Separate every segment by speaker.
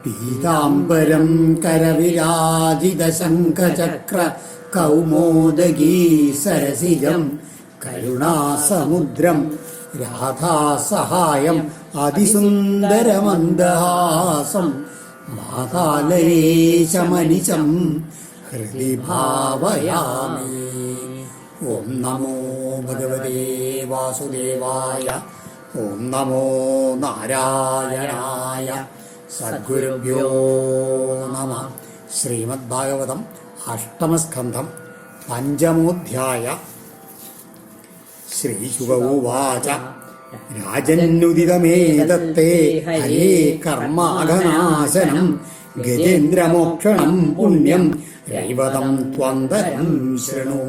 Speaker 1: പീതാംബരം കരവിരാജിതശംഖചക്ര കൗമോദഗീ സരസിജം കരുണാസമുദ്രം രാധാസഹായം അതിസുന്ദരമന്ദഹാസം മാതാലയേശമനിശം ഹൃദി ഭാവയാമി. ഓം നമോ ഭഗവതേ വാസുദേവായ. ഓം നമോ നാരായണായ. സദ്ഗുരുഭ്യോ നമ. ശ്രീമദ്ഭാഗവതം അഷ്ടമസ്കന്ധം പഞ്ചമോധ്യായ. ശ്രീശുകൗവാച രാജന്നുദിതമേതത്തെ ഹരേ കർമാഘനാശനം ഗജേന്ദ്രമോക്ഷണം പുണ്യം രൈവതം ത്വന്തരം ശൃണു.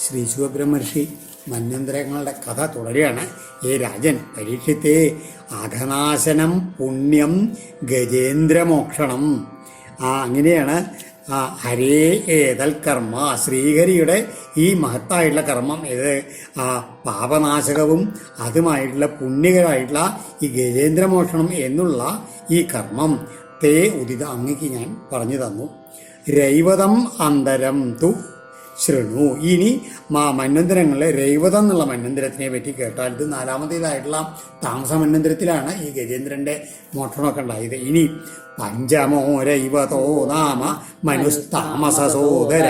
Speaker 1: ശ്രീ ശുകബ്രഹ്മർഷി മന്വന്തരങ്ങളുടെ കഥ തുടരുകയാണ്. ഏ രാജൻ, പരീക്ഷിത്തേ, അഘനാശനം പുണ്യം ഗജേന്ദ്രമോക്ഷണം. അങ്ങനെയാണ് ഹരേ ഏതൽ കർമ്മ, ശ്രീഹരിയുടെ ഈ മഹത്തായിട്ടുള്ള കർമ്മം, ഇത് പാപനാശകവും അതുമായിട്ടുള്ള പുണ്യകരമായിട്ടുള്ള ഈ ഗജേന്ദ്രമോക്ഷണം എന്നുള്ള ഈ കർമ്മം തേ ഉദിത അങ്ങക്ക് ഞാൻ പറഞ്ഞു തന്നു. രൈവതം അന്തരം തു ശൃണു. ഇനി മന്വന്തരങ്ങളിലെ രൈവതം എന്നുള്ള മന്വന്തരത്തിനെ പറ്റി കേട്ടാൽ, ഇത് നാലാമത്തേതായിട്ടുള്ള താമസ മന്വന്തരത്തിലാണ് ഈ ഗജേന്ദ്രന്റെ മോക്ഷണമൊക്കെ ഉണ്ടായത്. ഇനി പഞ്ചമോ രൈവതോ നാമ മനുസ്താമസോദര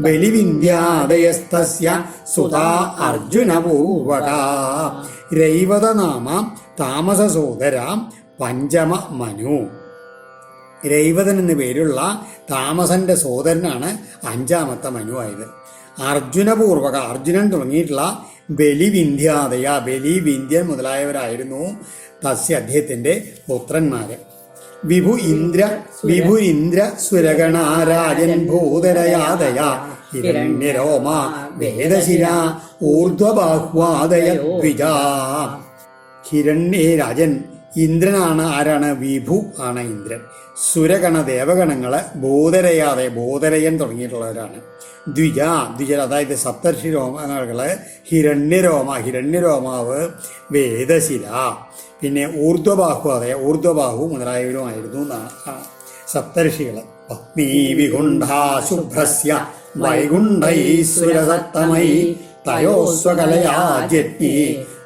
Speaker 1: ബലിവിന്ധ്യാദയസ്തസ്യ സുതാ അർജുനപൂർവക. രൈവത നാമ താമസസോദര പഞ്ചമ മനു. രൈവതൻ എന്നു പേരുള്ള താമസന്റെ സോദരനാണ് അഞ്ചാമത്തെ മനുവായത്. അർജുനപൂർവക, അർജുനൻ തുടങ്ങിയിട്ടുള്ള ബലിവിന്ധ്യാദയ, ബലി, വിന്ധ്യൻ മുതലായവരായിരുന്നു തസ്യ അദ്ദേഹത്തിന്റെ പുത്രന്മാര്. വിഭു ഇന്ദ്ര സുരഗണാരാജൻ ഭൂതരയാദയ ഹിരണ്യരോമ വേദശിര ഊർധ്വബാഹ്വാദയ ദ്വിജ. ഹിരണ്യരാജൻ ഇന്ദ്രനാണ്. ആരാണ്? വിഭു ആണ് ഇന്ദ്രൻ. സുരഗണ ദേവഗണങ്ങള് ബോധരയാതെ, ബോധരയൻ തുടങ്ങിയിട്ടുള്ളവരാണ്. ദ്വിജർ അതായത് സപ്തർഷി രോമങ്ങള് ഹിരണ്യരോമാവ് വേദശില, പിന്നെ ഊർധ്വബാഹു, അതെ ഊർധ്വബാഹു മുതലായവരുമായിരുന്നു സപ്തർഷികള്. പത്നീ വികുണ്ഠാ ശുഭ്രസ്യ വൈകുണ്ഠൈസുരസത്തമൈ തയോസ്വകലയാ ജജ്ഞി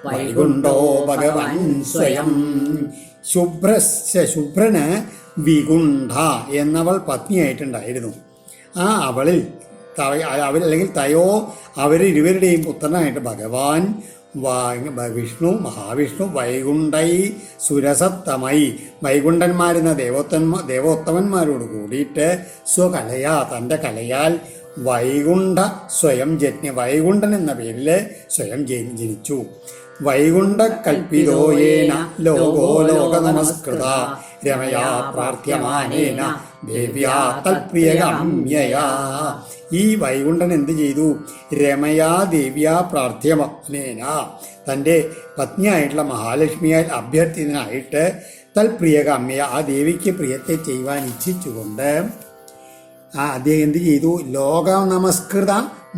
Speaker 1: വൈകുണ്ഠോ ഭഗവൻ സ്വയം. ശുഭ്രന് വികുണ്ഠ എന്നവൾ പത്നിയായിട്ടുണ്ടായിരുന്നു. അവളിൽ അല്ലെങ്കിൽ തയോ അവരിരുവരുടെയും പുത്രനായിട്ട് ഭഗവാൻ മഹാവിഷ്ണു വൈകുണ്ഠൈ സുരസത്തമൈ, വൈകുണ്ഠന്മാരെന്ന ദേവോത്തമന്മാരോട് കൂടിയിട്ട് സ്വകലയാ, തൻ്റെ കലയാൽ വൈകുണ്ഠ സ്വയം ജജ്ഞ, വൈകുണ്ഠൻ എന്ന പേരിൽ സ്വയം ജനിച്ചു. വൈകുണ്ഠ കൽപ്പിതോയേന ലോകോ ലോക നമസ്കൃത രമയാ പ്രാർത്ഥ്യമാനേന ദേവ്യാ തൽപ്രിയഗമ്യയാ. ഈ വൈകുണ്ഠൻ എന്ത് ചെയ്തു? രമയാ ദേവ്യാ പ്രാർത്ഥ്യമാനേന, തൻ്റെ പത്നിയായിട്ടുള്ള മഹാലക്ഷ്മിയാൽ അഭ്യർത്ഥിതനായിട്ട് തൽപ്രിയഗമ്യ, ആ ദേവിക്ക് പ്രിയത്തെ ചെയ്യുവാൻ ഇച്ഛിച്ചുകൊണ്ട് അദ്ദേഹം എന്ത് ചെയ്തു? ലോക നമസ്കൃത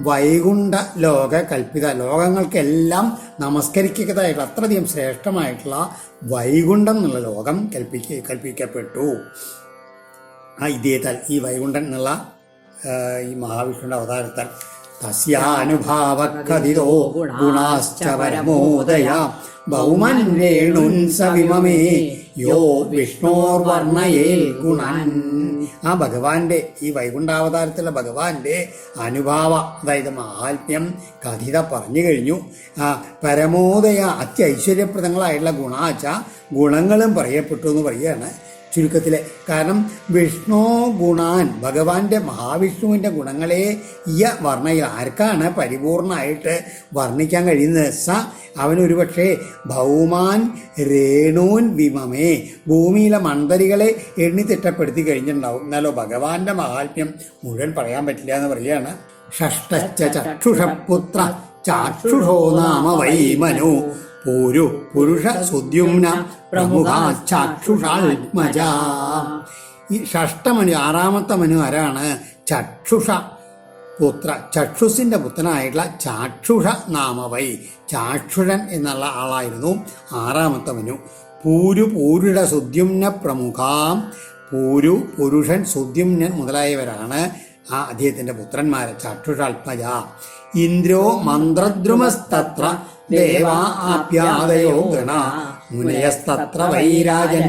Speaker 1: വൈകുണ്ഠ ലോക കൽപ്പിത, ലോകങ്ങൾക്കെല്ലാം നമസ്കരിക്കത്തതായിട്ടുള്ള അത്രയധികം ശ്രേഷ്ഠമായിട്ടുള്ള വൈകുണ്ഠം എന്നുള്ള ലോകം കൽപ്പിക്കപ്പെട്ടു. ഇദ്ദേഹത്താൽ, ഈ വൈകുണ്ഠൻ എന്നുള്ള ഈ മഹാവിഷ്ണുവിന്റെ അവതാരത്താൽ. തസ്യാനുഭാവകഥിതോ ഗുണാശ്ച പരമോദയ ബഹുമൻ രേണുൻ സവിമമേ യോ വിഷ്ണോർവർണ്ണയേൽ ഗുണൻ. ഭഗവാന്റെ, ഈ വൈകുണ്ഠാവതാരത്തിലുള്ള ഭഗവാന്റെ അനുഭാവ, അതായത് മഹാത്മ്യം കഥിത പറഞ്ഞു കഴിഞ്ഞു. പരമോദയ, അത്യൈശ്വര്യപ്രദങ്ങളായിട്ടുള്ള ഗുണാച്ച, ഗുണങ്ങളും പറയപ്പെട്ടു എന്ന് പറയുകയാണ് ചുരുക്കത്തില്. കാരണം വിഷ്ണു ഗുണാൻ, ഭഗവാന്റെ മഹാവിഷ്ണുവിന്റെ ഗുണങ്ങളെ വർണ്ണയിൽ ആർക്കാണ് പരിപൂർണമായിട്ട് വർണ്ണിക്കാൻ കഴിയുന്നത്? അവനൊരു പക്ഷേ ഭൗമാൻ രേണൂൻ വിമമേ, ഭൂമിയിലെ മണ്ഡലികളെ എണ്ണി തിട്ടപ്പെടുത്തി കഴിഞ്ഞിട്ടുണ്ടാവും. എന്നാലോ ഭഗവാന്റെ മഹാത്മ്യം മുഴുവൻ പറയാൻ പറ്റില്ല എന്ന് പറയുകയാണ്. ഷഷ്ട ചക്ഷുഷപുത്ര ചാക്ഷുഷോ നാമ വൈ മനു പുരുഷ സുദ്യുമ്ന പ്രമുഖാക്ഷുഷാത്മജ. ഈ ഷഷ്ടമനു, ആറാമത്തെ മനു ആരാണ്? ചക്ഷുഷ പുത്ര ചക്ഷുസിൻ്റെ പുത്രനായിട്ടുള്ള ചാക്ഷുഷ നാമവൈ, ചാക്ഷുഷൻ എന്നുള്ള ആളായിരുന്നു ആറാമത്തവനു. പൂരുട സുദ്യുമ്ന പ്രമുഖാം, പുരുഷൻ സുദ്യുമ്നൻ മുതലായവരാണ് ആ അദ്ദേഹത്തിൻ്റെ പുത്രന്മാർ. ചക്ഷുഷാത്മജ ഇന്ദ്രോ മന്ത്രദ്രുമസ്തത്ര ദേവാ ആപ്യാദയോ ഗണ മുനയസ്തത്ര വൈരാജൻ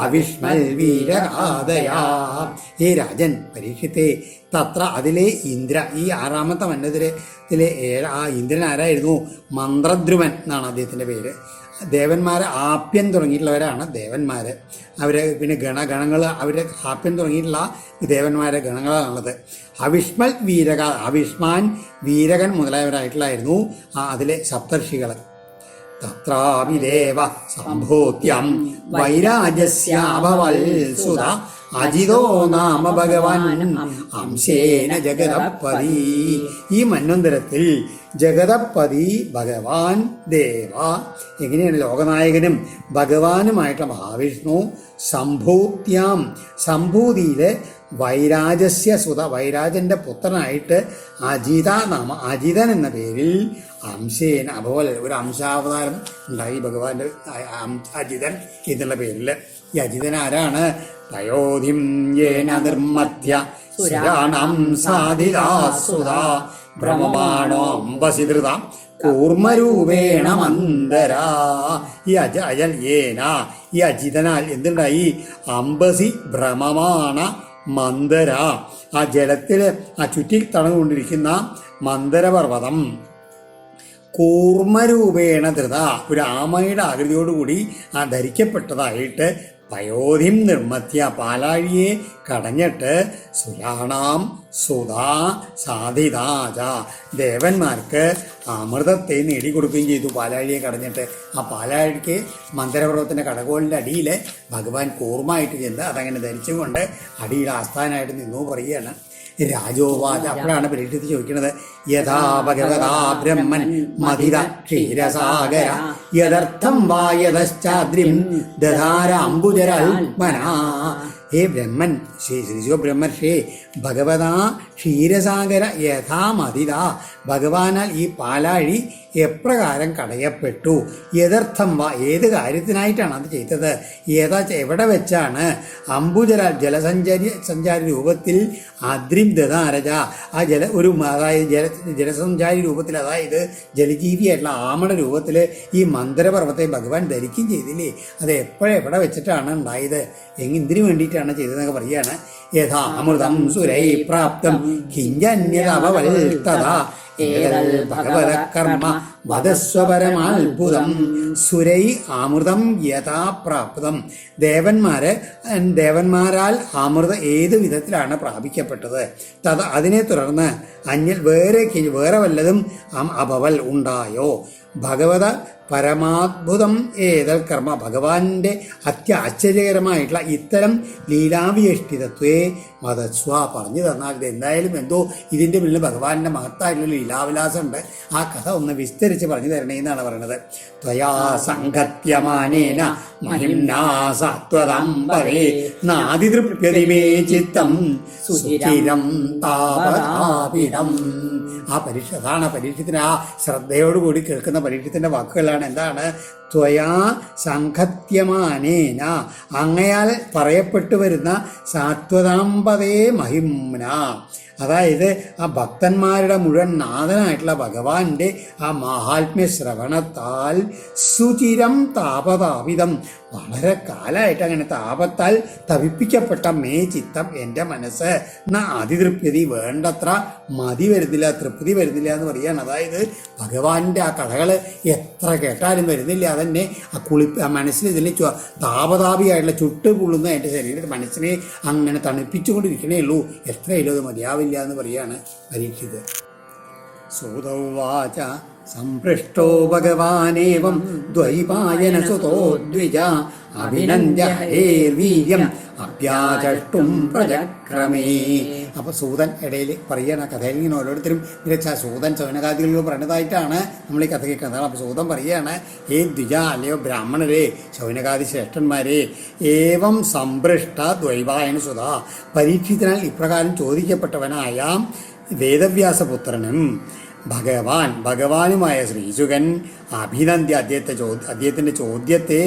Speaker 1: അവിഷ്മൽ വീരരാധയാ. ഹേ രാജൻ പരീക്ഷിത്തെ, തത്ര അതിലെ ഇന്ദ്ര, ഈ ആറാമത്തെ മന്നത്തിലെ ആ ഇന്ദ്രൻ ആരായിരുന്നു? മന്ത്രദ്രുമൻ എന്നാണ് അദ്ദേഹത്തിൻ്റെ പേര്. ദേവന്മാർ ആപ്യൻ തുടങ്ങിയിട്ടുള്ളവരാണ് ദേവന്മാർ. അവർ പിന്നെ ഗണങ്ങൾ അവരുടെ ആപ്യൻ തുടങ്ങിയിട്ടുള്ള ദേവന്മാരെ ഗണങ്ങളാണുള്ളത്. അവിഷ്മാൻ വീരകൻ മുതലായവരായിട്ടുള്ളായിരുന്നു അതിലെ സപ്തർഷികൾ. തത്രാവിദേവ സംഭൂത്യം വൈരാജസ്യാഭവൽ സുത അജിതോ നാമ ഭഗവാൻ അംശേന ജഗതപതി. ഈ മന്വന്തരത്തിൽ ജഗതപതി ഭഗവാൻ ദേവ, എങ്ങനെയാണ് ലോകനായകനും ഭഗവാനുമായിട്ടുള്ള മഹാവിഷ്ണു സംഭൂത്യാം, സംഭൂതിയിലെ വൈരാജസ്യ സുത, വൈരാജന്റെ പുത്രനായിട്ട് അജിതൻ എന്ന പേരിൽ അംശേന അതുപോലെ ഒരു അംശാവതാരം ഉണ്ടായി ഭഗവാന്റെ അജിതൻ എന്നുള്ള പേരിൽ. ഈ അജിതൻ ആരാണ്? തയോധിം യേന നിർമ്മധ്യ സുരാണം സാധിതാസുത ഭ്രമമാണോ അംബസിധൃത കൂർമ്മരൂപേണ മന്ദരാ. ഈ ഈ അജിതനാൽ എന്തുണ്ടായി? അംബസി ഭ്രമമാണ മന്ദര, ആ ജലത്തിൽ ആ ചുറ്റി തടഞ്ഞുകൊണ്ടിരിക്കുന്ന മന്ദരപർവ്വതം കൂർമ്മരൂപേണ ധൃത, ഒരു ആമയുടെ ആകൃതിയോടുകൂടി ആ ധരിക്കപ്പെട്ടതായിട്ട് പയോധിം നിർമ്മത്യ, പാലാഴിയെ കടഞ്ഞിട്ട് സുരാണാം സുധാ സാധിതാച, ദേവന്മാർക്ക് അമൃതത്തെ നേടിക്കൊടുക്കുകയും ചെയ്തു പാലാഴിയെ കടഞ്ഞിട്ട്. ആ പാലാഴിക്ക് മന്ദരപർവ്വതത്തിൻ്റെ കടകോളിൻ്റെ അടിയിൽ ഭഗവാൻ കൂർമ്മമായിട്ട് ചെന്ന് അതങ്ങനെ ധരിച്ചുകൊണ്ട് അടിയിൽ ആസ്ഥാനായിട്ട് നിന്നു പറയുകയാണ്. രാജോവാച, അപ്പോഴാണ് പരീക്ഷിച്ച് ചോദിക്കുന്നത്, യഥാ ഭഗവതാ ബ്രഹ്മൻ മതിത ക്ഷീരസാഗര യഥർത്ഥം വാ യതശ്ചാദ്രിം ദധാരാംബുജരാത്മനാ. ഹേ ബ്രഹ്മൻ, ശ്രീ ബ്രഹ്മർഷേ, ഭഗവതാ ക്ഷീരസാഗര യഥാമതിത, ഭഗവാനാൽ ഈ പാലാഴി എപ്രകാരം കടയപ്പെട്ടു, യഥർത്ഥം വാ, ഏത് കാര്യത്തിനായിട്ടാണ് അത് ചെയ്തത്, എവിടെ വെച്ചാണ്, ജലസഞ്ചാരി രൂപത്തിൽ അദ്രിം ദധാരജ, ആ അതായത് ജലസഞ്ചാരി രൂപത്തിൽ, അതായത് ജലജീവിയായിട്ടുള്ള ആമയുടെ രൂപത്തിൽ ഈ മന്ദരപർവ്വത്തെ ഭഗവാൻ ധരിക്കുകയും ചെയ്തില്ലേ, അത് എവിടെ വെച്ചിട്ടാണ് ഉണ്ടായത്, എന്തിനു വേണ്ടിയിട്ടാണ് ചെയ്തതെന്നൊക്കെ പറയുകയാണ്. യഥാ അമൃതം സുരൈ പ്രാപ്തം കിഞ്ചന്യവൽത്തതാ ഭഗവത കർമ്മ വധസ്വപരമാത്ഭുതം. സുരൈ അമൃതം യഥാ പ്രാപ്തം, ദേവന്മാരാൽ അമൃത ഏത് വിധത്തിലാണ് പ്രാപിക്കപ്പെട്ടത്, അതിനെ തുടർന്ന് വേറെ വല്ലതും അഭവൽ ഉണ്ടായോ. ഭഗവത പരമാത്ഭുതം ഏതൽ കർമ്മ, ഭഗവാന്റെ ആശ്ചര്യകരമായിട്ടുള്ള ഇത്തരം ലീലാവിയഷ്ടിതത്വേ മതസ്വ, പറഞ്ഞു തന്നാൽ ഇത് എന്തായാലും എന്തോ ഇതിൻ്റെ പിന്നിൽ ഭഗവാന്റെ മഹത്തായിട്ടുള്ള ലീലാവിലാസം ഉണ്ട്, ആ കഥ ഒന്ന് വിസ്തരിച്ച് പറഞ്ഞു തരണേ എന്നാണ് പറയുന്നത്. ത്വയാ സംഘത്യമാനേന മഹിംനാ സത്വദംബരേ നാദിതൃപ്യതി മേ ചിത്തം സുചിരം താപതാപിതം. ആ അതാണ് പരീക്ഷത്തിന്, ആ ശ്രദ്ധയോടുകൂടി കേൾക്കുന്ന പരീക്ഷത്തിൻ്റെ വാക്കുകളാണ്. എന്താണ്? ത്വയാ സംഘത്യമാനേന, അങ്ങയാൽ പറയപ്പെട്ടു വരുന്ന സാത്വതാംബതേ മഹിംന, അതായത് ആ ഭക്തന്മാരുടെ മുഴുവൻ നാഥനായിട്ടുള്ള ഭഗവാന്റെ ആ മാഹാത്മ്യ ശ്രവണത്താൽ സുചിരം താപതാപിതം, വളരെ കാലമായിട്ട് അങ്ങനെ താപത്താൽ തപിപ്പിക്കപ്പെട്ട മേ ചിത്തം, എൻ്റെ മനസ്സ് അതിതൃപ്തി, വേണ്ടത്ര മതി വരുന്നില്ല, തൃപ്തി വരുന്നില്ല എന്ന് പറയുകയാണ്. അതായത് ഭഗവാന്റെ ആ കഥകൾ എത്ര കേട്ടാലും വരുന്നില്ല, അതന്നെ ആ മനസ്സിൽ ഇതിൽ താപതാപിയായിട്ടുള്ള ചുട്ടുപൊള്ളുന്ന എൻ്റെ ശരീരത്തിൽ മനസ്സിനെ അങ്ങനെ തണുപ്പിച്ചുകൊണ്ടിരിക്കണേ ഉള്ളൂ, എത്രയല്ലോ അത് മതിയാവില്ല എന്ന് പറയാണ് പരീക്ഷിത്. സൂതൗവാച സംപൃഷ്ടോ ഭഗവാനേവം ദ്വൈപായന സുതോ ദ്വിജ അഭിനന്ദ്യ ഹരേർവീര്യം അഭ്യാചട്ടും പ്രചക്രമേ. അപ്പൊ സൂതൻ ഇടയിൽ പറയണ കഥയിൽ ഇങ്ങനെ ഓരോരുത്തരും സൂതൻ ശൗനകാദികളിൽ പറഞ്ഞതായിട്ടാണ് നമ്മൾ ഈ കഥ കേൾക്കുന്നത്. അപ്പൊ സൂതൻ പറയാണ്, ഏ ദ്വിജ, അല്ലയോ ബ്രാഹ്മണരെ, ശൗനകാദി ശ്രേഷ്ഠന്മാരെ, ഏവം സംപൃഷ്ട ദ്വൈപായന സുത, പരീക്ഷിതനാൽ ഇപ്രകാരം ചോദിക്കപ്പെട്ടവനായ വേദവ്യാസപുത്രനും ഭഗവാനുമായ ശ്രീശുകൻ അദ്ദേഹത്തിൻ്റെ ചോദ്യത്തെ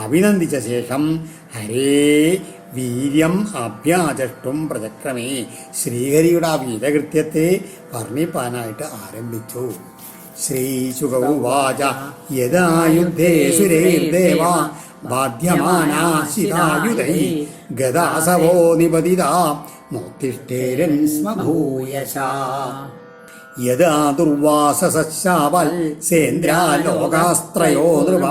Speaker 1: അഭിനന്ദിച്ച ശേഷം ഹരേ വീര്യം അഭ്യാചഷ്ടും പ്രചക്രമേ ശ്രീഹരിയുടെ ആ വീരകൃത്യത്തെ വർണ്ണിപ്പാനായിട്ട് ആരംഭിച്ചു. ശ്രീശുക ഉവാച യദാ യുദ്ധേ സുരൈർദേവാ ബാധ്യമാനാശിതായുധൈ ഗദാസവോ നിപതിതാ നോത്തിഷ്ഠേരൻ സ്മ ഭൂയശാ യദാ ദുർവാസസശാവൽ സേന്ദ്രാ ലോകാസ്ത്രയോ നൃപ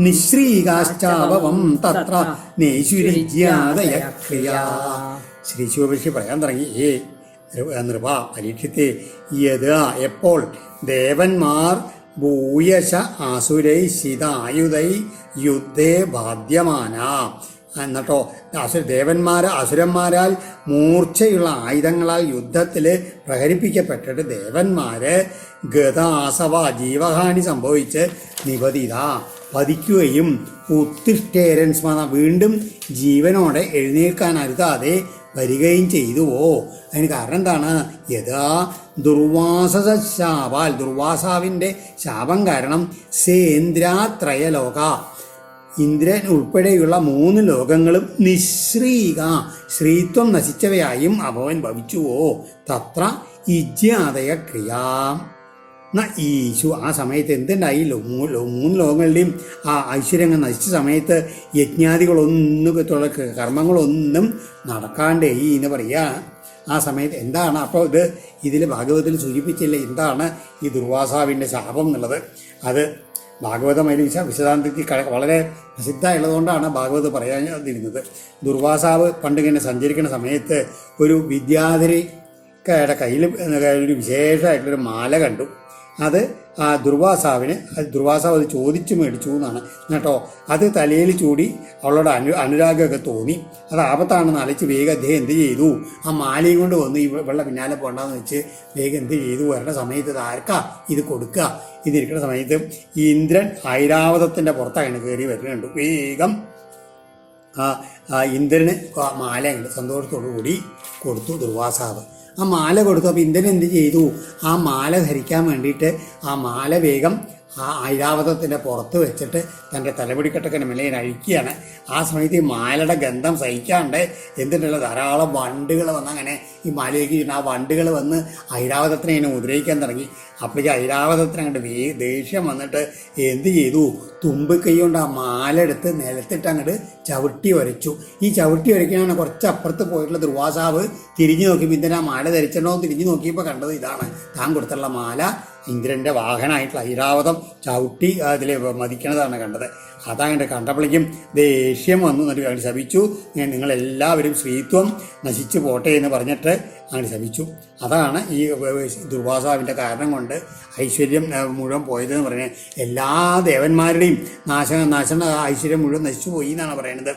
Speaker 1: നിശ്രീകാശ്ചാപവം തത്ര നേശുരിജ്യാദയ ക്രിയാ. ശ്രീ ശിവപക്ഷി പറയാൻ തുടങ്ങി, ഏ നൃപ പരീക്ഷത്തെ, യഥാ എപ്പോൾ ദേവന്മാർ ഭൂയശ ആസുരൈ ശിതായുധൈ യുദ്ധേ ബാധ്യമാന, എന്നിട്ടോ അസുരന്മാരാൽ മൂർച്ചയുള്ള ആയുധങ്ങളാൽ യുദ്ധത്തിൽ പ്രഹരിപ്പിക്കപ്പെട്ടിട്ട് ദേവന്മാര് ഗതാസവ ജീവഹാനി സംഭവിച്ച് നിപതിത പതിക്കുകയും ഉത്തിഷ്ഠേരൻ സ്മത വീണ്ടും ജീവനോടെ എഴുന്നേൽക്കാൻ അരുതാതെ വരികയും ചെയ്തുവോ. അതിന് കാരണം എന്താണ്? യഥാ ദുർവാസശാപാൽ ദുർവാസാവിൻ്റെ ശാപം കാരണം സേന്ദ്രാത്രയലോക ഇന്ദ്രൻ ഉൾപ്പെടെയുള്ള 3 ലോകങ്ങളും നിശ്രീക ശ്രീത്വം നശിച്ചവയായും അഭവൻ ഭവിച്ചുവോ. തത്ര ഇജ്യാതയ ക്രിയാ ഈശു. ആ സമയത്ത് എന്തുണ്ടായി? 3 ലോകങ്ങളുടെയും ആ ഐശ്വര്യങ്ങൾ നശിച്ച സമയത്ത് യജ്ഞാദികളൊന്നും കർമ്മങ്ങളൊന്നും നടക്കാണ്ടേ എന്ന് പറയുക. ആ സമയത്ത് എന്താണ് അപ്പോൾ ഇതിൽ ഭാഗവതത്തിൽ സൂചിപ്പിച്ചില്ല എന്താണ് ഈ ദുർവാസാവിൻ്റെ ശാപം എന്നുള്ളത്. അത് ഭാഗവതം അതിന് വിശദാന്തത്തിൽ വളരെ പ്രസിദ്ധമായുള്ളതുകൊണ്ടാണ് ഭാഗവത് പറയാതിരുന്നത്. ദുർവാസാവ് പണ്ടിങ്ങനെ സഞ്ചരിക്കുന്ന സമയത്ത് ഒരു വിദ്യാധരിയുടെ കയ്യിൽ ഒരു വിശേഷമായിട്ടുള്ളൊരു മാല കണ്ടു. അത് ആ ദുർവാസാവ് അത് ചോദിച്ചു മേടിച്ചു എന്നാണ് കേട്ടോ. അത് തലയിൽ ചൂടി അവളോട് അനുരാഗമൊക്കെ തോന്നി. അത് ആപത്താണെന്ന് അലച്ച് വേഗം അദ്ദേഹം എന്ത് ചെയ്തു? ആ മാലയും കൊണ്ട് വന്ന് ഈ വെള്ള പിന്നാലെ പോകണ്ടെന്ന് വെച്ച് വേഗം എന്ത് ചെയ്തു? വരേണ്ട സമയത്ത് ഇത് ആർക്കാ ഇത് കൊടുക്കുക? ഇതിരിക്കുന്ന സമയത്ത് ഈ ഇന്ദ്രൻ ഐരാവതത്തിൻ്റെ പുറത്താണ് കയറി വരുന്നുണ്ട്. വേഗം ആ ഇന്ദ്രന് മാല സന്തോഷത്തോടു കൂടി കൊടുത്തു ദുർവാസാവ്. ആ മാല കൊടുത്തു. അപ്പോൾ ഇന്ദ്രൻ എന്ത് ചെയ്തു? ആ മാല ധരിക്കാൻ വേണ്ടിയിട്ട് ആ മാല വേഗം ആ ഐരാവതത്തിൻ്റെ പുറത്ത് വെച്ചിട്ട് തൻ്റെ തലമുടിക്കെട്ടൊക്കെ മേലെ അഴിക്കുകയാണ്. ആ സമയത്ത് ഈ മാലയുടെ ഗന്ധം സഹിക്കാണ്ട് എന്തിട്ടുള്ള ധാരാളം വണ്ടുകൾ വന്ന് അങ്ങനെ ഈ മാലയിലേക്ക് ആ വണ്ടുകൾ വന്ന് ഐരാവതത്തിനെ ഇങ്ങനെ ഉപദ്രവിക്കാൻ തുടങ്ങി. അപ്പോഴേക്ക് ഐരാവതത്തിന് അങ്ങോട്ട് ദേഷ്യം വന്നിട്ട് എന്ത് ചെയ്തു? തുമ്പിക്കൈ കൊണ്ട് ആ മാല എടുത്ത് നിലത്തിട്ട് അങ്ങോട്ട് ചവിട്ടി വരച്ചു. ഈ ചവിട്ടി വരയ്ക്കാനാണ് കുറച്ച് അപ്പുറത്ത് പോയിട്ടുള്ള ദുർവാസാവ് തിരിഞ്ഞു നോക്കിയപ്പോൾ ഇന്ദ്രൻ ആ മാല ധരിച്ചിട്ടുണ്ടോ തിരിഞ്ഞു നോക്കിയപ്പോൾ കണ്ടത് ഇതാണ് താൻ കൊടുത്തുള്ള മാല. ഇന്ദ്രൻ്റെ വാഹനമായിട്ടുള്ള ഐരാവതം ചവിട്ടി അതിൽ മതിക്കണതാണ് കണ്ടത്. അതങ്ങോട്ട് കണ്ടപ്പോഴേക്കും ദേഷ്യം വന്നു. എന്നിട്ട് ശപിച്ചു, നിങ്ങളെല്ലാവരും സ്ത്രീത്വം നശിച്ചു പോട്ടെ എന്ന് പറഞ്ഞിട്ട് അങ്ങനെ ശപിച്ചു. അതാണ് ഈ ദുർവാസാവിൻ്റെ കാരണം കൊണ്ട് ഐശ്വര്യം മുഴുവൻ പോയതെന്ന് പറയുന്നത്. എല്ലാ ദേവന്മാരുടെയും നാശന ഐശ്വര്യം മുഴുവൻ നശിച്ചു പോയി എന്നാണ് പറയുന്നത്.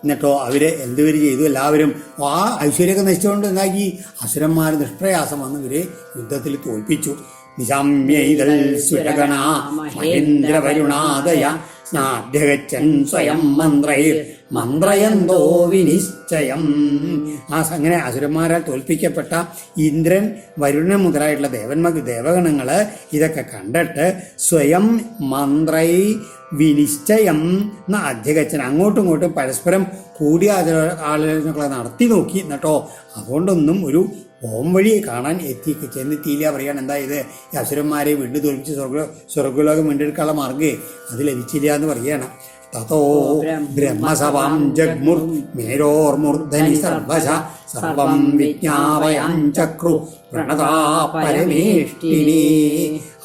Speaker 1: എന്നിട്ടോ അവര് എന്തുവരെ ചെയ്തു? എല്ലാവരും ആ ഐശ്വര്യമൊക്കെ നശിച്ചുകൊണ്ട് എന്താക്കി? അസുരന്മാർ നിഷ്പ്രയാസം വന്ന് ഇവരെ യുദ്ധത്തിൽ തോൽപ്പിച്ചു. നിശാമ്യൈതൽ സുരഗണ മഹേന്ദ്രവരുണാദയ സ്നാഭ്യഗച്ഛൻ സ്വയം മന്ത്രയന്തോ വിനിശ്ചയം. അങ്ങനെ അസുരന്മാരാൽ തോൽപ്പിക്കപ്പെട്ട ഇന്ദ്രൻ, വരുണൻ മുതലായിട്ടുള്ള ദേവഗണങ്ങൾ ഇതൊക്കെ കണ്ടിട്ട് സ്വയം മന്ത്രൈ വിനിശ്ചയം എന്ന അധ്യഗച്ഛൻ അങ്ങോട്ടും ഇങ്ങോട്ടും പരസ്പരം കൂടിയ ആലോചനകളെ നടത്തി നോക്കി. എന്നിട്ടോ അതുകൊണ്ടൊന്നും ഒരു വഴി കാണാൻ ചെന്നെത്തിയില്ല. പറയാൻ എന്തായത്? ഈ അസുരന്മാരെ വീണ്ടും തോൽപ്പിച്ച് സ്വർഗലോകം വീണ്ടെടുക്കാനുള്ള മാർഗ്ഗം അത് ലഭിച്ചില്ല എന്ന് പറയുകയാണ്. തതോ ബ്രഹ്മസവാം ജഗ്മുർ മേരോർമൂർധനി സർവശ സർവം വിജ്ഞാപയം ചക്രു പ്രണതാ പരമേഷ്ടിനി.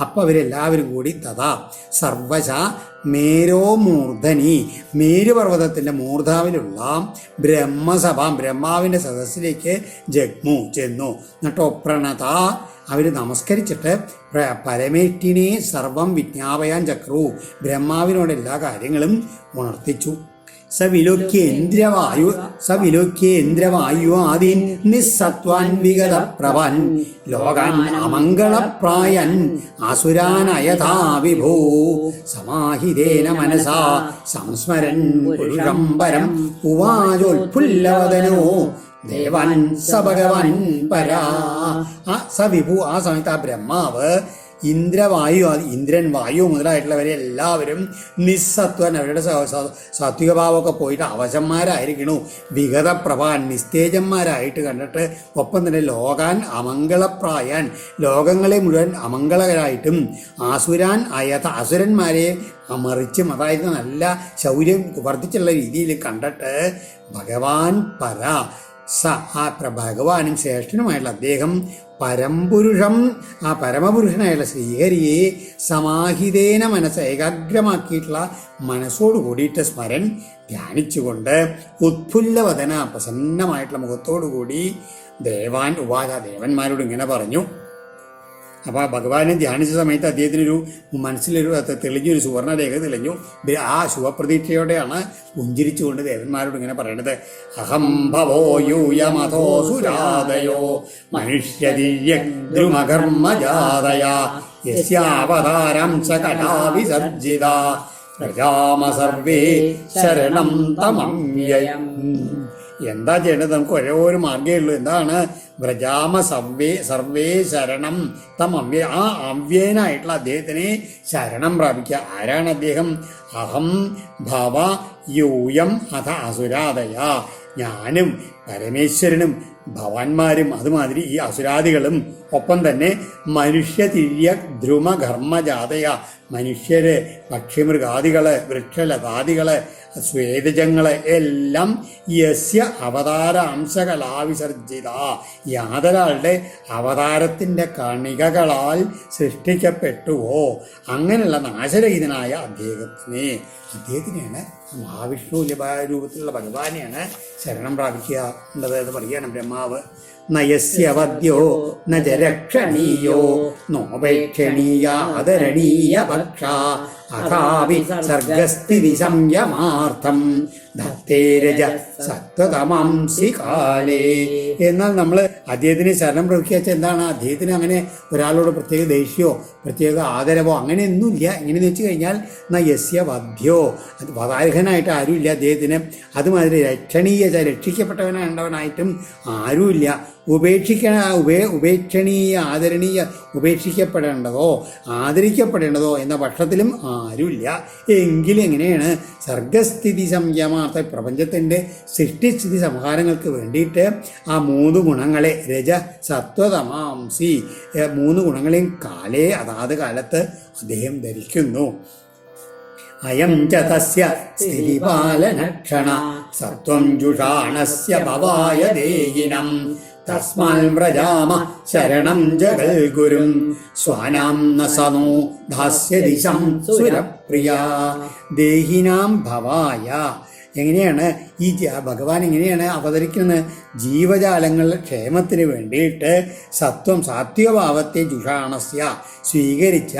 Speaker 1: അപ്പം അവരെല്ലാവരും കൂടി തഥാ സർവശ മേരോ മൂർധനി മേരുപർവ്വതത്തിൻ്റെ മൂർധാവിലുള്ള ബ്രഹ്മസഭാം ബ്രഹ്മാവിൻ്റെ സദസ്സിലേക്ക് ജഗ്മു ചെന്നു. എന്നിട്ടോ പ്രണത അവർ നമസ്കരിച്ചിട്ട് പരമേഷ്ടിനെ സർവം വിജ്ഞാപയാൻ ചക്രു ബ്രഹ്മാവിനോട് എല്ലാ കാര്യങ്ങളും ഉണർത്തിച്ചു. സവിലോക്യേന്ദ്രവായു ആദീൻ നിസ്സത്വാൻ വിഗത പ്രഭൻ ലോകാൻ അമംഗളപ്രായൻ ആസുരാനയഥാ വിഭൂ സമാഹിതേന മനസാ സംസ്മരൻ പുരുഷം പരം ഉവാചോത്ഫുല്ലവദനോ ദേവാൻ സ ഭഗവാൻ പരാ. സ വിഭു, ആ സമയത്ത് ആ ബ്രഹ്മാവ് ഇന്ദ്രവായു, ഇന്ദ്രൻ, വായു മുതലായിട്ടുള്ളവരെ എല്ലാവരും നിസ്സത്വൻ, അവരുടെ സാത്വികഭാവമൊക്കെ പോയിട്ട് അവശന്മാരായിരിക്കണു, വിഗതപ്രഭാൻ, നിസ്തേജന്മാരായിട്ട് കണ്ടിട്ട്, ഒപ്പം തന്നെ ലോകാൻ അമംഗളപ്രായാൻ, ലോകങ്ങളെ മുഴുവൻ അമംഗളകരായിട്ടും, ആസുരാൻ അസുരന്മാരെ മറിച്ചും, അതായത് നല്ല ശൗര്യം വർദ്ധിച്ചുള്ള രീതിയിൽ കണ്ടിട്ട് ഭഗവാൻ പര സ, ആ ഭഗവാനും ശ്രേഷ്ഠനുമായിട്ടുള്ള അദ്ദേഹം പരംപുരുഷം, ആ പരമപുരുഷനായുള്ള ശ്രീഹരിയെ സമാഹിതേന മനസ്സ് ഏകാഗ്രമാക്കിയിട്ടുള്ള മനസ്സോട് കൂടിയിട്ട് സ്മരൻ ധ്യാനിച്ചുകൊണ്ട് ഉത്ഫുല്ലവദന, പ്രസന്നമായിട്ടുള്ള മുഖത്തോടുകൂടി ദേവാൻ ഉവാച, ദേവന്മാരോട് ഇങ്ങനെ പറഞ്ഞു. അപ്പോൾ ഭഗവാനെ ധ്യാനിച്ച സമയത്ത് അദ്ദേഹത്തിനൊരു മനസ്സിലൊരു തെളിഞ്ഞൊരു സുവർണരേഖ തെളിഞ്ഞു. ആ ശുഭപ്രതീക്ഷയോടെയാണ് പുഞ്ചിരിച്ചുകൊണ്ട് ദേവന്മാരോട് ഇങ്ങനെ പറയണത്. അഹം ഭവോ യൂയമതോ സുരാദയോ മനുഷ്യതിര്യദ്രുമകർമ്മജാതയാ യസ്യാവതാരം സ കലാവിസർജിത പ്രജാമ സർവേ ശരണം തമമ്യയം. എന്താ ചെയ്യേണ്ടത്? നമുക്ക് ഒരേ ഒരു മാർഗ്ഗമേ ഉള്ളൂ. എന്താണ്? വ്രജാമ സർവേ ശരണം തം അവ്യ, ആ അവ്യനായിട്ടുള്ള അദ്ദേഹത്തിനെ ശരണം പ്രാപിക്കുക. ആരാണ് അദ്ദേഹം? അഹം ഭവ യൂയം അഥ അസുരാദയ, ഞാനും പരമേശ്വരനും ഭവാന്മാരും അതുമാതിരി ഈ അസുരാദികളും, ഒപ്പം തന്നെ മനുഷ്യതിര്യ ധ്രുമകർമ്മജാതയ, മനുഷ്യര്, പക്ഷിമൃഗാദികള്, വൃക്ഷലതാദികള്, സ്വേദജങ്ങള് എല്ലാം യസ്യ അവതാര അംശകലാവിസർജിത, യാതൊരാളുടെ അവതാരത്തിൻ്റെ കണികകളാൽ സൃഷ്ടിക്കപ്പെട്ടുവോ അങ്ങനെയുള്ള നാശരഹിതനായ അദ്ദേഹത്തിനെയാണ് മഹാവിഷ്ണു രൂപത്തിലുള്ള ഭഗവാനെയാണ് ശരണം പ്രാപിക്കേണ്ടത് എന്ന് പറയുകയാണ് ബ്രഹ്മാവ്. നയസ്യവദ്യോ നജരക്ഷണീയോ നോപേക്ഷണീയ ആദരണീയ പക്ഷ അഥാവി സർഗസ്ഥിതി സംയമാർത്ഥം ധത്തേരജ സത്വതമാംസി കാലേ. എന്നാൽ നമ്മൾ അദ്ദേഹത്തിന് ശരണം പ്രവഹിക്കുക എന്താണ്? അദ്ദേഹത്തിന് അങ്ങനെ ഒരാളോട് പ്രത്യേക ദേഷ്യമോ പ്രത്യേക ആദരവോ അങ്ങനെയൊന്നുമില്ല. എങ്ങനെയെന്ന് വെച്ച് കഴിഞ്ഞാൽ നയസ്യ വധ്യോ, അത് വധാർഹനായിട്ട് ആരുമില്ല അദ്ദേഹത്തിന്. അതുമാതിരി രക്ഷണീയ, രക്ഷിക്കപ്പെട്ടവനാണ്ടവനായിട്ടും ആരുമില്ല. ഉപേക്ഷണീയ ആദരണീയ, ഉപേക്ഷിക്കപ്പെടേണ്ടതോ ആദരിക്കപ്പെടേണ്ടതോ എന്ന പക്ഷത്തിലും ആരുമില്ല. എങ്കിലും എങ്ങനെയാണ് സർഗസ്ഥിതി സംയമാർത്ഥ, പ്രപഞ്ചത്തിൻ്റെ സൃഷ്ടിസ്ഥിതി സംഹാരങ്ങൾക്ക് വേണ്ടിയിട്ട് ആ മൂന്ന് ഗുണങ്ങളെ, രജ സത്വതമാംസി, മൂന്ന് ഗുണങ്ങളെയും കാലേ, അതാത് കാലത്ത് അദ്ദേഹം ധരിക്കുന്നു. അയം ച തസ്യ സ്ഥിതിപാലനക്ഷണ സത്വം ജുഷാണസ്യ ഭവായ ദേഹിനം തസ്മാൽ വ്രജാമ ശരണം ജഗൽ ഗുരും സ്വാനാം ന സനോ ധാസ്യദിശം സുരപ്രിയ. ദേഹിനാം ഭവായ, എങ്ങനെയാണ് ഈ ഭഗവാൻ എങ്ങനെയാണ് അവതരിക്കുന്നത്? ജീവജാലങ്ങളുടെ ക്ഷേമത്തിന് വേണ്ടിയിട്ട് സത്വം, സാത്വികഭാവത്തെ ജുഷാണസ്യ സ്വീകരിച്ച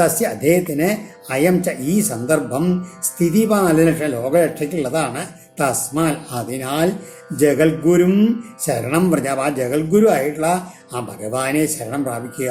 Speaker 1: തസ്യ, അദ്ദേഹത്തിന് അയം ച, ഈ സന്ദർഭം സ്ഥിതിപാലന ലോകരക്ഷയ്ക്കുള്ളതാണ്. തസ്മാൽ, അതിനാൽ ജഗൽഗുരും ശരണം വ്രജ, ആ ജഗൽഗുരു ആയിട്ടുള്ള ആ ഭഗവാനെ ശരണം പ്രാപിക്കുക.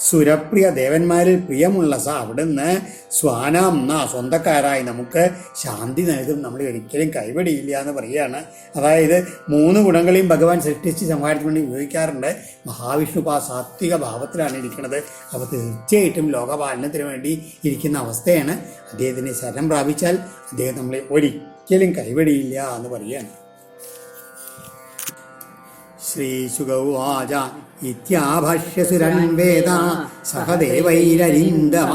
Speaker 1: സുരപ്രിയ, ദേവന്മാരിൽ പ്രിയമുള്ള അവിടുന്ന് സ്വാനാം ന, സ്വന്തക്കാരായി നമുക്ക് ശാന്തി നൽകും, നമ്മൾ ഒരിക്കലും കൈവിടിയില്ല എന്ന് പറയുകയാണ്. അതായത് മൂന്ന് ഗുണങ്ങളെയും ഭഗവാൻ സൃഷ്ടിച്ച് സംഹാരത്തിന് വേണ്ടി ഉപയോഗിക്കാറുണ്ട്. മഹാവിഷ്ണു ആ സാത്വിക ഭാവത്തിലാണ് ഇരിക്കുന്നത്. അപ്പോൾ തീർച്ചയായിട്ടും ലോകപാലനത്തിന് വേണ്ടി ഇരിക്കുന്ന അവസ്ഥയാണ്. അദ്ദേഹത്തിനെ ശരണം പ്രാപിച്ചാൽ അദ്ദേഹം നമ്മളെ ഒരിക്കലും കൈവിടിയില്ല എന്ന് പറയുകയാണ്. ശ്രീശുകൗവാച ഇത്യാഭാഷ്യസുരൻ വേദ സഹദേവൈരരിന്ദമ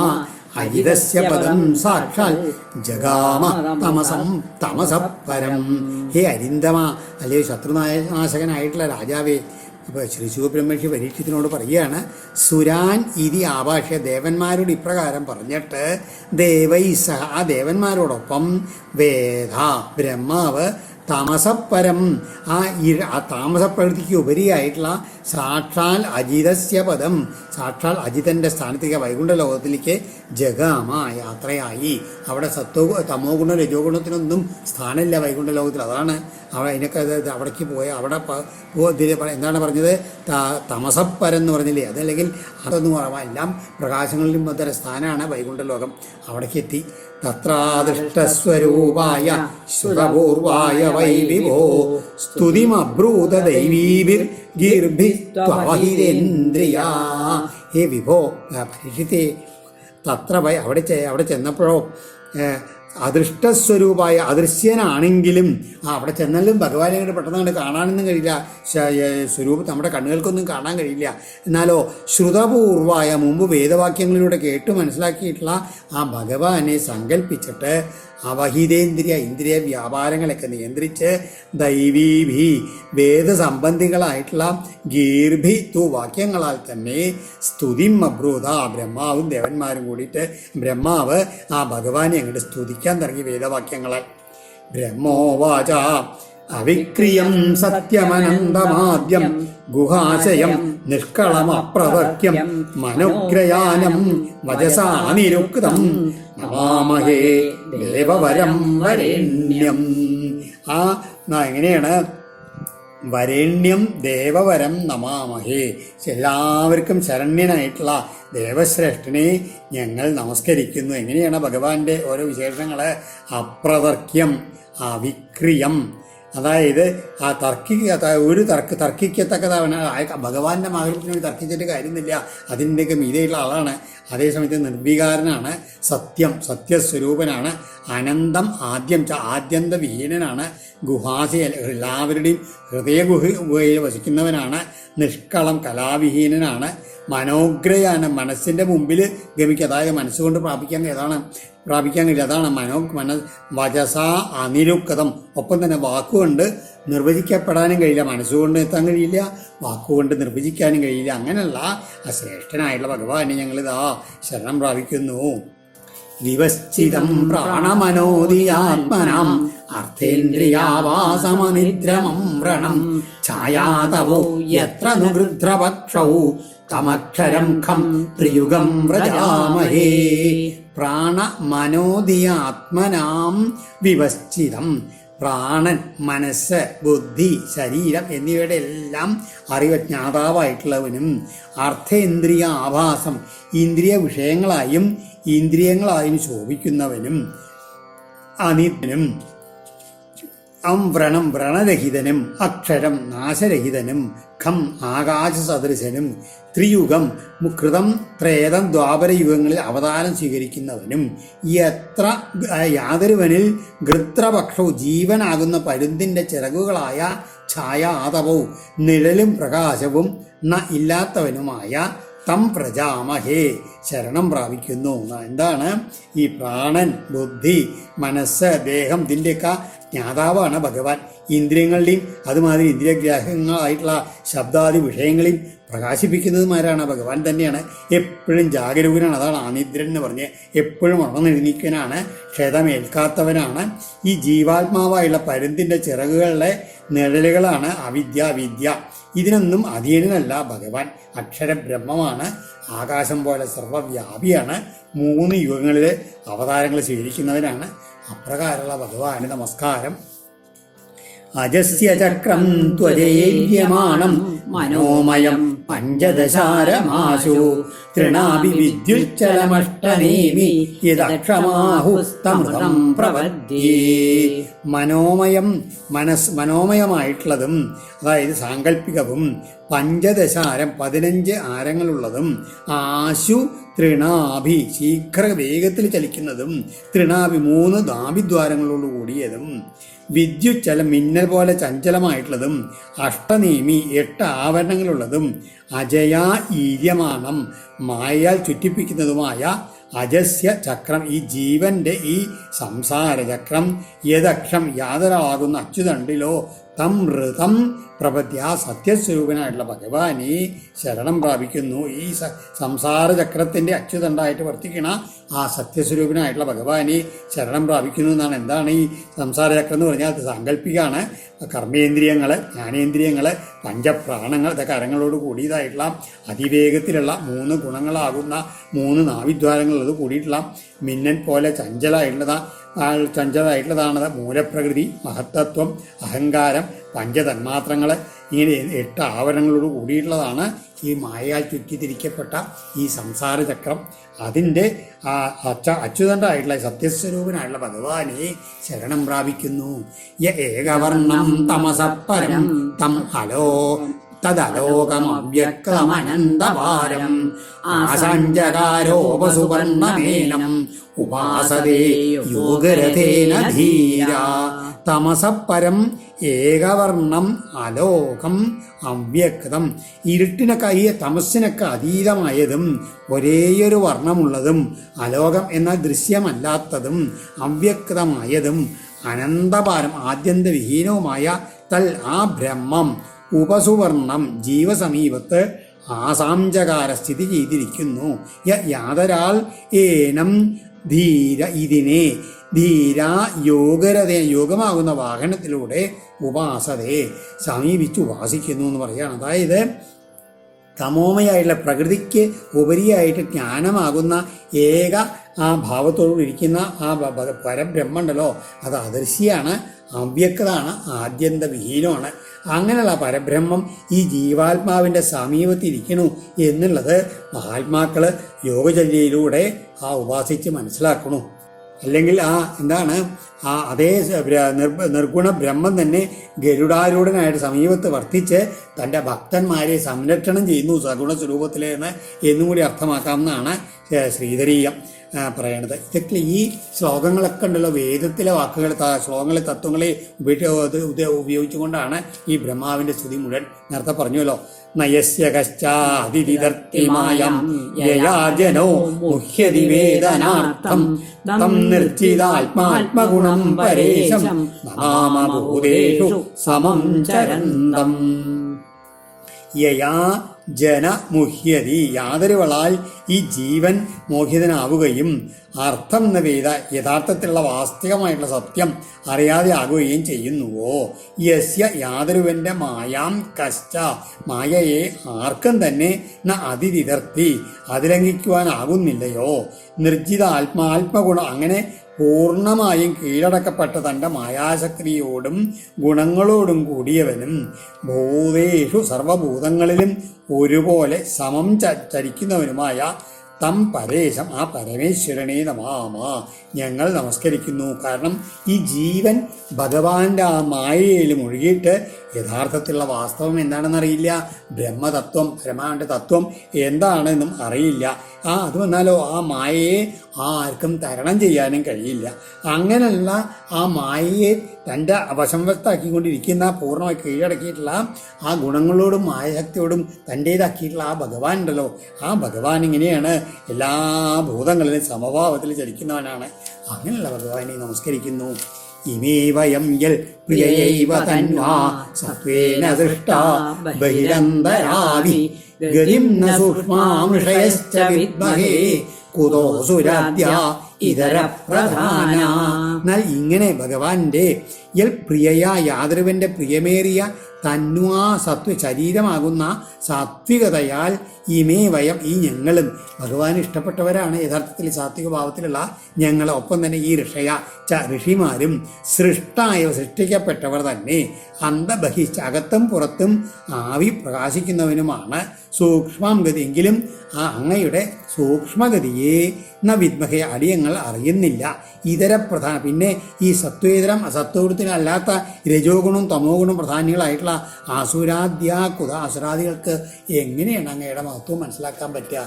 Speaker 1: അജിതസ്യ പദം സാക്ഷാൽ ജഗാമ തമസപരം. ഹേ അരിന്ദമ, അല്ലയോ ശത്രുനാശകനായിട്ടുള്ള രാജാവേ. അപ്പോൾ ശ്രീ ശിവബ്രഹ്മർഷി പരീക്ഷത്തിനോട് പറയുകയാണ്, സുരാൻ ഇതി ആഭാഷ്യ, ദേവന്മാരോട് ഇപ്രകാരം പറഞ്ഞിട്ട് ദേവൈ സഹ, ആ ദേവന്മാരോടൊപ്പം വേദ, ബ്രഹ്മാവ് താമസപ്പരം, ആ താമസപ്രവൃത്തിക്ക് ഉപരിയായിട്ടുള്ള സാക്ഷാൽ അജിതസ്യ പദം, സാക്ഷാൽ അജിതൻ്റെ സ്ഥാനത്തേക്ക് വൈകുണ്ഠ ലോകത്തിലേക്ക് ജഗാമ, യാത്രയായി. അവിടെ തമോ ഗുണ രജോ ഗുണത്തിനൊന്നും സ്ഥാനമില്ല വൈകുണ്ഠ ലോകത്തിൽ. അതാണ് അതിനൊക്കെ അവിടേക്ക് പോയ അവിടെ എന്താണ് പറഞ്ഞത്? തമസപ്പരം എന്ന് പറഞ്ഞില്ലേ? അതല്ലെങ്കിൽ അതൊന്നും പറയാം, എല്ലാം പ്രകാശങ്ങളിലും മൊത്തം സ്ഥാനമാണ് വൈകുണ്ഠ ലോകം. അവിടേക്ക് എത്തി. തത്രാദൃഷ്ടസ്വരൂപായ ശ്രുതപൂർവായ വൈ വിഭോ സ്തുതിമബ്രൂത ദൈവീഭിർഗീർഭിസ്ത്വഹിരേന്ദ്രിയാ. ഹേ വിഭോ, പരീക്ഷിത്തേ, തത്ര വൈ, അവിടെ ചെന്നപ്പോഴോ അദൃഷ്ടസ്വരൂപായ, അദൃശ്യനാണെങ്കിലും അവിടെ ചെന്നാലും ഭഗവാനെ കണ്ട് പെട്ടെന്ന് കണ്ട് കാണാനൊന്നും കഴിയില്ല. സ്വരൂപം നമ്മുടെ കണ്ണുകൾക്കൊന്നും കാണാൻ കഴിയില്ല. എന്നാലോ ശ്രുതപൂർവായ, മുമ്പ് വേദവാക്യങ്ങളിലൂടെ കേട്ട് മനസ്സിലാക്കിയിട്ടുള്ള ആ ഭഗവാനെ സങ്കല്പിച്ചിട്ട് അവഹിതേന്ദ്രിയ, ഇന്ദ്രിയ വ്യാപാരങ്ങളൊക്കെ നിയന്ത്രിച്ച് ദൈവീഭി, വേദസംബന്ധികളായിട്ടുള്ള ഗീർഭി തു വാക്യങ്ങളാൽ തന്നെ സ്തുതിം അബ്രൂത, ബ്രഹ്മാവും ദേവന്മാരും കൂടിയിട്ട് ബ്രഹ്മാവ് ആ ഭഗവാനെ അങ്ങോട്ട് സ്തുതിക്കാൻ തുടങ്ങി വേദവാക്യങ്ങളാൽ. ബ്രഹ്മോവാച അവിക്രിയം സത്യമനന്തമാദ്യം ഗുഹാശയം നിഷ്കളമപ്രവക്യം മനോഗ്രയാനം വചസാനിരുക്തം നമാമഹേ ദേവവരം വരേണ്യം. എങ്ങനെയാണ്? വരേണ്യം ദേവവരം നമാമഹേ, എല്ലാവർക്കും ശരണ്യനായിട്ടുള്ള ദേവശ്രേഷ്ഠനെ ഞങ്ങൾ നമസ്കരിക്കുന്നു. എങ്ങനെയാണ് ഭഗവാന്റെ ഓരോ വിശേഷങ്ങൾ? അപ്രതർക്യം, അവിക്രിയം, അതായത് ആ തർക്കിക്കത്തക്കതാണ്. ഭഗവാന്റെ മാഹാത്മ്യത്തിന് തർക്കിച്ചിട്ട് കാര്യമൊന്നുമില്ല, അതിൻ്റെയൊക്കെ മീതെയുള്ള ആളാണ്. അതേസമയത്ത് നിർവികാരനാണ്, സത്യം, സത്യസ്വരൂപനാണ്, അനന്തം, ആദ്യന്തവിഹീനനാണ്, ഗുഹാസി, എല്ലാവരുടെയും ഗുഹയിൽ വസിക്കുന്നവനാണ്, നിഷ്കളം, കലാവിഹീനനാണ്, മനോഗ്രയാണ്, മനസ്സിൻ്റെ മുമ്പിൽ ഗമിക്കുക, അതായത് മനസ്സുകൊണ്ട് പ്രാപിക്കാൻ കഴിയില്ല, അതാണ് വചസ അനിരുക്തം. ഒപ്പം തന്നെ വാക്കുകൊണ്ട് നിർവചിക്കപ്പെടാനും കഴിയില്ല, മനസ്സുകൊണ്ട് എത്താൻ കഴിയില്ല, വാക്കുകൊണ്ട് നിർവചിക്കാനും കഴിയില്ല. അങ്ങനെയുള്ള ആ ശ്രേഷ്ഠനായിട്ടുള്ള ഭഗവാനെ ഞങ്ങളിതാ ശരണം പ്രാപിക്കുന്നു. വിവശ്ചിതം പ്രാണമനോദിയാത്മനാം അർത്ഥേന്ദ്രിയാവാസമനിദ്രമം വ്രണം ഛായാതവോ യത്ര നുഗൃധ്രപക്ഷൗ തമക്ഷരം ഖം ത്രിയുഗം വ്രജാമഹേ. പ്രാണമനോദിയാത്മനാം വിവശ്ചിതം, പ്രാണൻ, മനസ്സ്, ബുദ്ധി, ശരീരം എന്നിവയുടെ എല്ലാം അറിവജ്ഞാതാവായിട്ടുള്ളവനും, അർത്ഥേന്ദ്രിയ ആഭാസം, ഇന്ദ്രിയ വിഷയങ്ങളായും ഇന്ദ്രിയങ്ങളായും ശോഭിക്കുന്നവനും, അനിത്യനും, വ്രണം, വ്രണരഹിതനും, അക്ഷരം, നാശരഹിതനും, ഖം, ആകാശസദൃശനും, ത്രിയുഗം, കൃതം, ത്രേതം, ദ്വാപരയുഗങ്ങളിൽ അവതാരം സ്വീകരിക്കുന്നവനും, യാതൊരുവനിൽ ഗൃത്രപക്ഷവും, ജീവനാകുന്ന പരുന്തിൻ്റെ ചിറകുകളായ ഛായാതപവും, നിഴലും പ്രകാശവും ഇല്ലാത്തവനുമായ തം പ്രജാമഹേ, ശരണം പ്രാപിക്കുന്നു. എന്താണ് ഈ പ്രാണൻ, ബുദ്ധി, മനസ്സ്, ദേഹം, ഇതിൻ്റെയൊക്കെ ജ്ഞാതാവാണ് ഭഗവാൻ. ഇന്ദ്രിയങ്ങളുടെയും അതുമാതിരി ഇന്ദ്രിയഗ്രാഹങ്ങളായിട്ടുള്ള ശബ്ദാദി വിഷയങ്ങളെയും പ്രകാശിപ്പിക്കുന്നതുമാരാണ് ഭഗവാൻ തന്നെയാണ്. എപ്പോഴും ജാഗരൂകനാണ്, അതാണ് അനിദ്രൻ എന്ന് പറഞ്ഞ് എപ്പോഴും ഉണർന്നെഴുന്നേൽക്കനാണ്, ക്ഷതമേൽക്കാത്തവനാണ്. ഈ ജീവാത്മാവായുള്ള പരുന്തിൻ്റെ ചിറകുകളിലെ നിഴലുകളാണ് അവിദ്യ, വിദ്യ. ഇതിനൊന്നും അധീനനല്ല ഭഗവാൻ. അക്ഷരബ്രഹ്മമാണ്, ആകാശം പോലെ സർവവ്യാപിയാണ്, 3 യുഗങ്ങളിൽ അവതാരങ്ങൾ സ്വീകരിക്കുന്നവനാണ്. അപ്രകാരമുള്ള ഭഗവാന് നമസ്കാരം. അജസ്യ ചക്രം ത്വജേര്യമാണം മനോമയം പഞ്ചദശാരമാശു തൃണാഭി വിദ്യുച്ചലമഷ്ടനേമി യദക്ഷമാഹുസ്തമൃതം പ്രപദ്യേ. മനോമയം, മനോമയമായിട്ടുള്ളതും, അതായത് സാങ്കല്പികവും, പഞ്ചദശാരം 15 ആരങ്ങളുള്ളതും, ആശു തൃണാഭി ശീഘ്ര വേഗത്തിൽ ചലിക്കുന്നതും, തൃണാഭി 3 നാഭിദ്വാരങ്ങളോട് കൂടിയതും, വിദ്യുച്ചലം മിന്നൽ പോലെ ചഞ്ചലമായിട്ടുള്ളതും, അഷ്ടനേമി 8 ആവരണങ്ങളുള്ളതും, അജയാ ഈര്യമാണം മായയാൽ ചുറ്റിപ്പിക്കുന്നതുമായ അജസ്യ ചക്രം, ഈ ജീവന്റെ ഈ സംസാരചക്രം, യദക്ഷം യാതൊരാകുന്ന അച്യുതണ്ടിലോ തം ഋതം പ്രപദ്യ, സത്യസ്വരൂപനായിട്ടുള്ള ഭഗവാനെ ശരണം പ്രാപിക്കുന്നു. ഈ സംസാരചക്രത്തിൻ്റെ അച്യുതണ്ടായിട്ട് വർത്തിക്കണ ആ സത്യസ്വരൂപനായിട്ടുള്ള ഭഗവാനെ ശരണം പ്രാപിക്കുന്നു എന്നാണ്. എന്താണ് ഈ സംസാരചക്രം എന്ന് പറഞ്ഞാൽ? അത് സാങ്കല്പികമാണ്. കർമ്മേന്ദ്രിയങ്ങൾ, ജ്ഞാനേന്ദ്രിയങ്ങൾ, പഞ്ചപ്രാണങ്ങൾ, ഇതൊക്കെ അരങ്ങളോട് കൂടിയതായിട്ടുള്ള അതിവേഗത്തിലുള്ള 3 ഗുണങ്ങളാകുന്ന 3 നാവിദ്വാരങ്ങളുള്ളത് കൂടിയിട്ടുള്ള മിന്നൽ പോലെ ചഞ്ചലമായിട്ടുള്ളതാണ് മൂലപ്രകൃതി, മഹത്തത്വം, അഹങ്കാരം, പഞ്ചതന്മാത്രങ്ങൾ, ഇങ്ങനെ 8 ആവരണങ്ങളോട് കൂടിയിട്ടുള്ളതാണ് ഈ മായയാൽ ചുറ്റിത്തിരിക്കപ്പെട്ട ഈ സംസാരചക്രം അതിൻ്റെ അച്യുതണ്ടായിട്ടുള്ള സത്യസ്വരൂപനായിട്ടുള്ള ഭഗവാനെ ശരണം പ്രാപിക്കുന്നു. ഏകവർണം തമസപ്പരം തം അലോ തദലോകമവ്യക്തമനന്തപാരം ആസഞ്ചകാരോപസുവർണമേനം ഉപാസതേ യോഗരഥേന ധീര. തമസപ്പരം ഏകവർണം അലോകം അവ്യക്തം. ഇരുട്ടിനൊക്കെ തമസ്സിനൊക്കെ അതീതമായതും ഒരേയൊരു വർണ്ണമുള്ളതും അലോകം എന്ന ദൃശ്യമല്ലാത്തതും അവ്യക്തമായതും അനന്തപാരം ആദ്യന്തവിഹീനവുമായ തൽ ആ ബ്രഹ്മം ഉപസുവർണം ജീവസമീപത്ത് ആസാംജകാര സ്ഥിതി ചെയ്തിരിക്കുന്നു. യാതൊരാൾ ഏനം ധീര ഇതിനെ ധീര യോഗമാകുന്ന വാഹനത്തിലൂടെ ഉപാസതയെ സമീപിച്ച് ഉപാസിക്കുന്നു എന്ന് പറയുകയാണ്. അതായത് തമോമയായിട്ടുള്ള പ്രകൃതിക്ക് ഉപരിയായിട്ട് ജ്ഞാനമാകുന്ന ഏക ആ ഭാവത്തോട് ഇരിക്കുന്ന ആ പരബ്രഹ്മണ്ടല്ലോ, അത് അദൃശ്യാണ്, അവ്യക്തമാണ്, ആദ്യന്തവിഹീനമാണ്. അങ്ങനെയുള്ള പരബ്രഹ്മം ഈ ജീവാത്മാവിൻ്റെ സമീപത്തിരിക്കണു എന്നുള്ളത് മഹാത്മാക്കൾ യോഗചര്യയിലൂടെ ആ ഉപാസിച്ച് മനസ്സിലാക്കണു. അല്ലെങ്കിൽ അതേ നിർഗുണ ബ്രഹ്മം തന്നെ ഗരുഡാരൂഢനായിട്ട് സമീപത്ത് വർത്തിച്ച് തൻ്റെ ഭക്തന്മാരെ സംരക്ഷണം ചെയ്യുന്നു സഗുണ സ്വരൂപത്തിലെന്ന് എന്നും കൂടി അർത്ഥമാക്കാമെന്നാണ് ശ്രീധരീയം പറയണത്. ഇതൊക്കെ ഈ ശ്ലോകങ്ങളൊക്കെ ഉണ്ടല്ലോ, വേദത്തിലെ വാക്കുകൾ ശ്ലോകങ്ങളെ തത്വങ്ങളെ ഉപയോഗിച്ചുകൊണ്ടാണ് ഈ ബ്രഹ്മാവിൻ്റെ സ്തുതി മുഴുവൻ. നേരത്തെ പറഞ്ഞല്ലോ, നയസ്യ കശ്ചാതിർത്തിമായം യയാജനോ മുഹ്യതി വേദനാർത്ഥം തം നിർജിതാത്മാത്മഗുണം പരേശം നമാമഭൂതേഷു സമം ചരന്തം. യയാ ജന മുഹ്യതി, യാതൊരുവളാൽ ഈ ജീവൻ മോഹിതനാവുകയും അർത്ഥം എന്ന വേദ യഥാർത്ഥത്തിലുള്ള വാസ്തവമായിട്ടുള്ള സത്യം അറിയാതെ ആകുകയും ചെയ്യുന്നുവോ. യസ്യ യാതൊരുവന്റെ മായാം കശ്ച, മായയെ ആർക്കും തന്നെ ന അതിരിതർത്തി അതിലംഘിക്കുവാനാകുന്നില്ലയോ. നിർജിത ആത്മാത്മഗുണം, അങ്ങനെ പൂർണ്ണമായും കീഴടക്കപ്പെട്ട തൻ്റെ മായാശക്തിയോടും ഗുണങ്ങളോടും കൂടിയവനും ഭൂതേഷു സർവഭൂതങ്ങളിലും ഒരുപോലെ സമം ചരിക്കുന്നവനുമായ തം പരേശം, ആ പരമേശ്വരനെ നമാമ, ഞങ്ങൾ നമസ്കരിക്കുന്നു. കാരണം ഈ ജീവൻ ഭഗവാന്റെ ആ മായയിൽ മുഴുകിയിട്ട് യഥാർത്ഥത്തിലുള്ള വാസ്തവം എന്താണെന്നറിയില്ല, ബ്രഹ്മതത്വം പരമാന്റെ തത്വം എന്താണെന്നും അറിയില്ല. അത് വന്നാലോ ആ മായയെ ആർക്കും തരണം ചെയ്യാനും കഴിയില്ല. അങ്ങനെയുള്ള ആ മായയെ തൻ്റെ വശംവത്താക്കിക്കൊണ്ടിരിക്കുന്ന പൂർണ്ണമായി കീഴടക്കിയിട്ടുള്ള ആ ഗുണങ്ങളോടും മായശക്തിയോടും തൻ്റേതാക്കിയിട്ടുള്ള ആ ഭഗവാൻ ഉണ്ടല്ലോ, ആ ഭഗവാൻ ഇങ്ങനെയാണ് എല്ലാ ഭൂതങ്ങളിലും സമഭാവത്തിൽ ചലിക്കുന്നവനാണ്. അങ്ങനെയുള്ള ഭഗവാനെ നമസ്കരിക്കുന്നു. ഇമേ വയം യൽ പ്രിയൈവ തന്വാ സത്വേന ദൃഷ്ടാ ബഹിരന്തരാവി ഗരിം ന സൂക്ഷ്മാംശയശ്ച വിദ്മഹേ കുതോ സുരാദ്യ ഇതര പ്രധാന. എന്നാൽ ഇങ്ങനെ ഭഗവാന്റെ യൽ പ്രിയയ, യാതൊരുവന്റെ പ്രിയമേറിയ തന്വാ സത്വ ശരീരമാകുന്ന സാത്വികതയാൽ ഇമേ വയം, ഈ ഞങ്ങളും ഭഗവാൻ ഇഷ്ടപ്പെട്ടവരാണ് യഥാർത്ഥത്തിൽ സാത്വിക ഭാവത്തിലുള്ള ഞങ്ങൾ. ഒപ്പം തന്നെ ഈ ഋഷിമാരും സൃഷ്ടിക്കപ്പെട്ടവർ തന്നെ. അന്തബഹിശ്ച, അകത്തും പുറത്തും ആവി പ്രകാശിക്കുന്നവനുമാണ്. സൂക്ഷ്മം ഗതി, എങ്കിലും ആ അങ്ങയുടെ സൂക്ഷ്മഗതിയെ ന വിദ്മഹേ, അടിയങ്ങൾ അറിയുന്നില്ല. ഇതര പ്രധാന, പിന്നെ ഈ സത്വേതരം അസത്വഗുണത്തിനല്ലാത്ത രജോ ഗുണവും തമോ ഗുണം പ്രധാനികളായിട്ടുള്ള അസുരാദികൾക്ക് എങ്ങനെയാണ് അങ്ങയുടെ മഹത്വം മനസ്സിലാക്കാൻ പറ്റുക?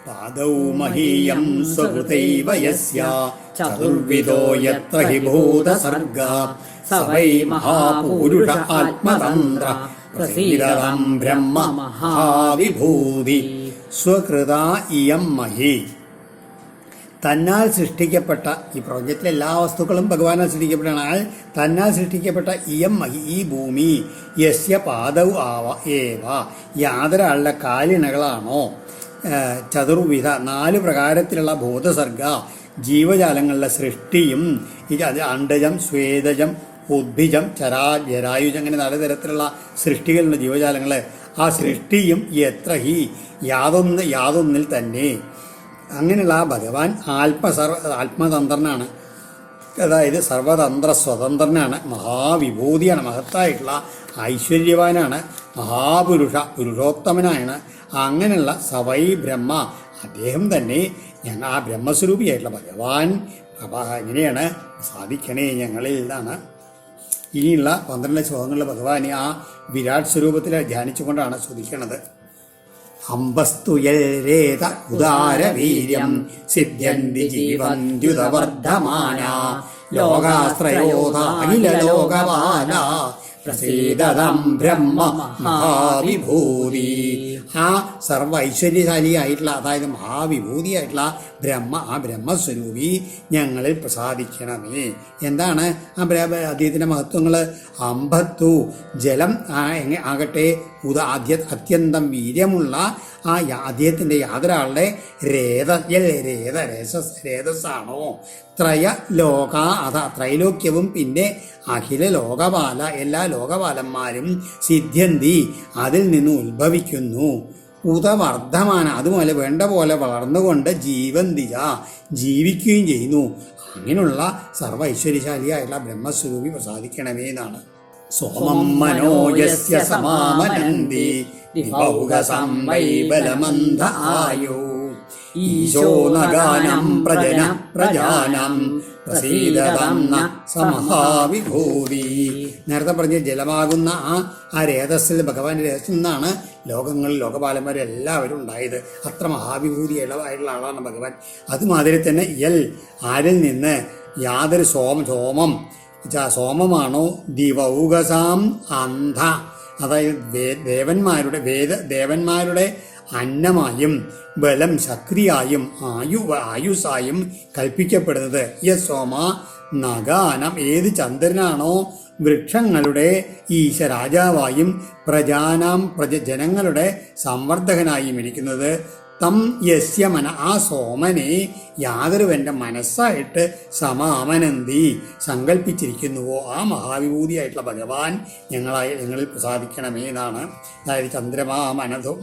Speaker 1: പാദൗ മഹീയം സ്വകൃതൈവ യസ്യ ചതുർവിധോ യത്ര ഹി ഭൂതസർഗ സ വൈ മഹാപൂരുഷ ആത്മതന്ത്ര പ്രസീദതം ബ്രഹ്മ മഹാവിഭൂതി. സ്വകൃത ഇയം മഹി, തന്നാൽ സൃഷ്ടിക്കപ്പെട്ട ഈ പ്രപഞ്ചത്തിലെ എല്ലാ വസ്തുക്കളും ഭഗവാനാൽ സൃഷ്ടിക്കപ്പെട്ടതാണ്. തന്നാൽ സൃഷ്ടിക്കപ്പെട്ട ഇയം മഹി, ഈ ഭൂമി, യസ്യ പാദൗ ആവ ഏവ, യാതൊരാളുടെ കാലിണകളാണോ, ചതുർവിധ 4 പ്രകാരത്തിലുള്ള ഭൂതസർഗ ജീവജാലങ്ങളുടെ സൃഷ്ടിയും, അത് അണ്ടജം, സ്വേദജം, ഉദ്ഭിജം, ജരായുജം, അങ്ങനെ 4 തരത്തിലുള്ള സൃഷ്ടികളുടെ ജീവജാലങ്ങൾ. ആ സൃഷ്ടിയും എത്ര ഹി, യാതൊന്നിൽ തന്നെ. അങ്ങനെയുള്ള ആ ഭഗവാൻ ആത്മതന്ത്രനാണ്. അതായത് സർവതന്ത്ര സ്വതന്ത്രനാണ്, മഹാവിഭൂതിയാണ്, മഹത്തായിട്ടുള്ള ഐശ്വര്യവാനാണ്, പുരുഷോത്തമനാണ്. അങ്ങനെയുള്ള സവൈ ബ്രഹ്മ, അദ്ദേഹം തന്നെ ഞങ്ങൾ ആ ബ്രഹ്മസ്വരൂപിയായിട്ടുള്ള ഭഗവാൻ എങ്ങനെയാണ് സാധിക്കണേ ഞങ്ങളിൽ എന്നാണ്. ഇനിയുള്ള 12 ശ്ലോകങ്ങളിൽ ഭഗവാനെ ആ വിരാട് സ്വരൂപത്തിൽ ധ്യാനിച്ചുകൊണ്ടാണ് സ്തുതിക്കുന്നത്. അമ്പസ്തുയൽ രേത ഉദാരവീര്യം സിദ്ധ്യന്തി ജീവന്ത്യുതവർദ്ധമാന ലോകാശ്രയോധ അഖില ലോകപാല പ്രസീദതം ബ്രഹ്മ മഹാവിഭൂതി. ആ സർവ ഐശ്വര്യശാലിയായിട്ടുള്ള, അതായത് മഹാവിഭൂതിയായിട്ടുള്ള ആ ബ്രഹ്മസ്വരൂപി ഞങ്ങളിൽ പ്രസാദിക്കണമേ. എന്താണ് അദ്ദേഹത്തിൻ്റെ മഹത്വങ്ങൾ? അമ്പത്തു ജലം ആകട്ടെ അത്യന്തം വീര്യമുള്ള ആ അദ്ദേഹത്തിൻ്റെ യാതൊരാളുടെ രേതസ്സാണോ ത്രയലോക, ത്രൈലോക്യവും പിന്നെ അഖില ലോകപാല, എല്ലാ ലോകപാലന്മാരും സിദ്ധ്യന്തി അതിൽ നിന്ന് ഉത്ഭവിക്കുന്നു. ഉദവർദ്ധമാന, അതുപോലെ വേണ്ട പോലെ വളർന്നുകൊണ്ട് ജീവന്തിജ ജീവിക്കുകയും ചെയ്യുന്നു. അങ്ങനെയുള്ള സർവ ഐശ്വര്യശാലിയായുള്ള ബ്രഹ്മസ്വരൂപി പ്രസാദിക്കണമേ എന്നാണ്. സോമം മനോയസ്യ സമാമനന്തി ബലമന്ദ ആയോ ഈശോ നഗാനം പ്രജാനം പ്രസീദതം സമഹാവിഭൂതി. നേരത്തെ പറഞ്ഞ ജലമാകുന്ന ആ രേതസ്സിൽ, ഭഗവാന്റെ രേതസ്സിൽ നിന്നാണ് ലോകപാലന്മാരെല്ലാവരും ഉണ്ടായത്. അത്ര മഹാവിഭൂതിയുള്ളതായിട്ടുള്ള ആളാണ് ഭഗവാൻ. അതുമാതിരി തന്നെ ആരിൽ നിന്ന് യാതൊരു സോമമാണോ ദിവൗകസാം അന്ധ, അതായത് ദേവന്മാരുടെ അന്നമായും ബലം ശക്തിയായും ആയുസായും കൽപ്പിക്കപ്പെടുന്നത് സോമ നഗാനം, ഏത് ചന്ദ്രനാണോ വൃക്ഷങ്ങളുടെ രാജാവായും ജനങ്ങളുടെ സംവർദ്ധകനായും ഇരിക്കുന്നത്, തം യസ്യമന, ആ സോമനെ യാതൊരുവൻ്റെ മനസ്സായിട്ട് സമാമനന്തി സങ്കല്പിച്ചിരിക്കുന്നുവോ ആ മഹാവിഭൂതിയായിട്ടുള്ള ഭഗവാൻ ഞങ്ങളിൽ പ്രസാദിക്കണമേ എന്നാണ്. അതായത് ചന്ദ്രമാ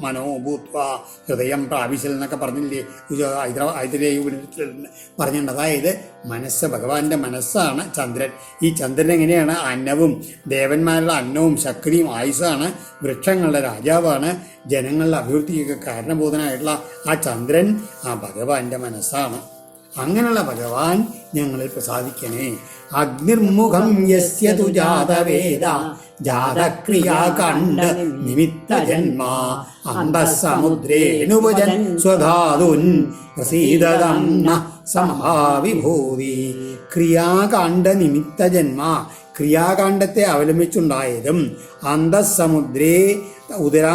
Speaker 1: മനോഭൂത്വ ഹൃദയം പ്രാപിശൽ എന്നൊക്കെ പറഞ്ഞില്ലേ പറഞ്ഞിട്ടുണ്ട്. അതായത് ഭഗവാന്റെ മനസ്സാണ് ചന്ദ്രൻ. ഈ ചന്ദ്രൻ എങ്ങനെയാണ്? അന്നവും, ദേവന്മാരുടെ അന്നവും ശക്തിയും ആയുസ്സാണ്, വൃക്ഷങ്ങളുടെ രാജാവാണ്, ജനങ്ങളുടെ അഭിവൃദ്ധിയൊക്കെ കാരണബോധനായിട്ടുള്ള ആ ചന്ദ്രൻ ആ ഭഗവാന്റെ മനസ്സാണ്. അങ്ങനെയുള്ള ഭഗവാൻ ഞങ്ങളിൽ പ്രസാദിക്കണേ. അഗ്നിർമുഖം യസ്യ തു ജാതവേദ ജാതക്രിയാകണ്ഡ നിമിത്ത ജന്മ അന്തഃസമുദ്രേനുപജൻ സ്വധാതുൻ പ്രസീദതം സമഹാവിഭൂതി. ക്രിയാകാണ്ഡ നിമിത്ത ജന്മ, ക്രിയാകാണ്ഡത്തെ അവലംബിച്ചുണ്ടായതും അന്തഃസമുദ്രേ ഉദര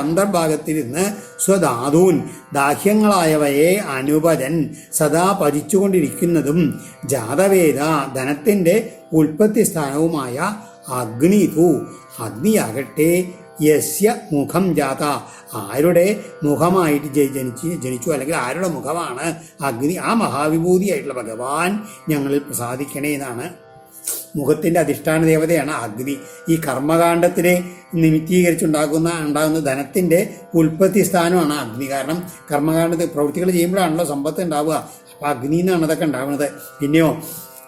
Speaker 1: അന്തർഭാഗത്തിരുന്ന് സ്വധാതൂൻ ദാഹ്യങ്ങളായവയെ അനുപജൻ സദാ പതിച്ചുകൊണ്ടിരിക്കുന്നതും ജാതവേദ ധനത്തിൻ്റെ ഉൽപ്പത്തി സ്ഥാനവുമായ അഗ്നിയാകട്ടെ യസ്യ മുഖം ജാത, ആരുടെ മുഖമായിട്ട് ജനിച്ചു അല്ലെങ്കിൽ ആരുടെ മുഖമാണ് അഗ്നി, ആ മഹാവിഭൂതിയായിട്ടുള്ള ഭഗവാൻ ഞങ്ങളിൽ പ്രസാദിക്കണേ എന്നാണ്. മുഖത്തിൻ്റെ അധിഷ്ഠാന ദേവതയാണ് അഗ്നി. ഈ കർമ്മകാണ്ഡത്തിനെ ഉണ്ടാകുന്ന ധനത്തിൻ്റെ ഉൽപ്പത്തി സ്ഥാനമാണ് അഗ്നി. കാരണം കർമ്മകാണ്ഡത്തിൽ പ്രവൃത്തികൾ ചെയ്യുമ്പോഴാണല്ലോ സമ്പത്ത് ഉണ്ടാവുക. അപ്പോൾ അഗ്നി എന്നാണ് അതൊക്കെ ഉണ്ടാവുന്നത്. പിന്നെയോ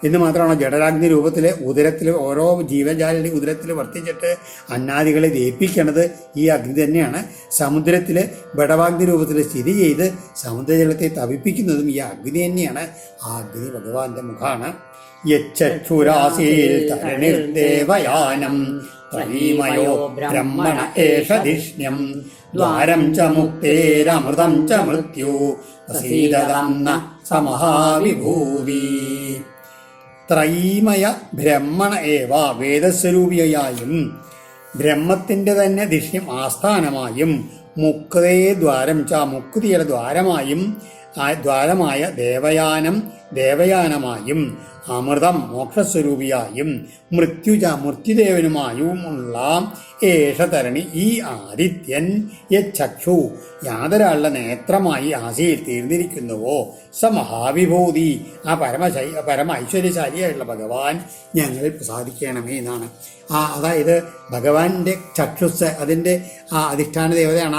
Speaker 1: എന്ന് മാത്രമാണ് ജഡരാഗ്നി രൂപത്തിൽ ഉദരത്തിൽ ഓരോ ജീവജാലിൻ്റെ ഉദരത്തിൽ വർത്തിച്ചിട്ട് അന്നാദികളെ ദഹിപ്പിക്കണത് ഈ അഗ്നി തന്നെയാണ്. സമുദ്രത്തിൽ ബടവാഗ്നി രൂപത്തിൽ സ്ഥിതി ചെയ്ത് സമുദ്രജലത്തെ തപിപ്പിക്കുന്നതും ഈ അഗ്നി തന്നെയാണ്. ആ അഗ്നി ഭഗവാന്റെ മുഖമാണ്. യക്ഷുരാസീൽ തരണിർദേവയാനം ത്രയീമയോ ബ്രഹ്മണ ഏഷധിഷ്ണ്യം ദ്വാരം ച മുക്തേരമൃതം ച മൃത്യു പ്രസീദതം സമഹാവിഭൂതി. ത്രയീമയ ബ്രഹ്മണ ഏവ, വേദസ്വരൂപിയായും ബ്രഹ്മത്തിൻ്റെ തന്നെ ധിഷ്ണ്യം ആസ്ഥാനമായും മുക്തേ ദ്വാരം ച, മുക്തിയുടെ ദ്വാരമായ ദേവയാനമായും അമൃതം മോക്ഷസ്വരൂപിയായും മൃത്യുദേവനുമായുമുള്ള ഏഷ തരണി ഈ ആദിത്യൻ യക്ഷു യാതൊരാളുടെ നേത്രമായി ആശയിൽ തീർന്നിരിക്കുന്നുവോ സ മഹാവിഭൂതി ആ പരമ ഐശ്വര്യശാലിയായിട്ടുള്ള ഭഗവാൻ ഞങ്ങളിൽ പ്രസാദിക്കണമേ എന്നാണ്. അതായത് ഭഗവാന്റെ ചക്ഷുസ് അതിൻ്റെ അധിഷ്ഠാന ദേവതയാണ്.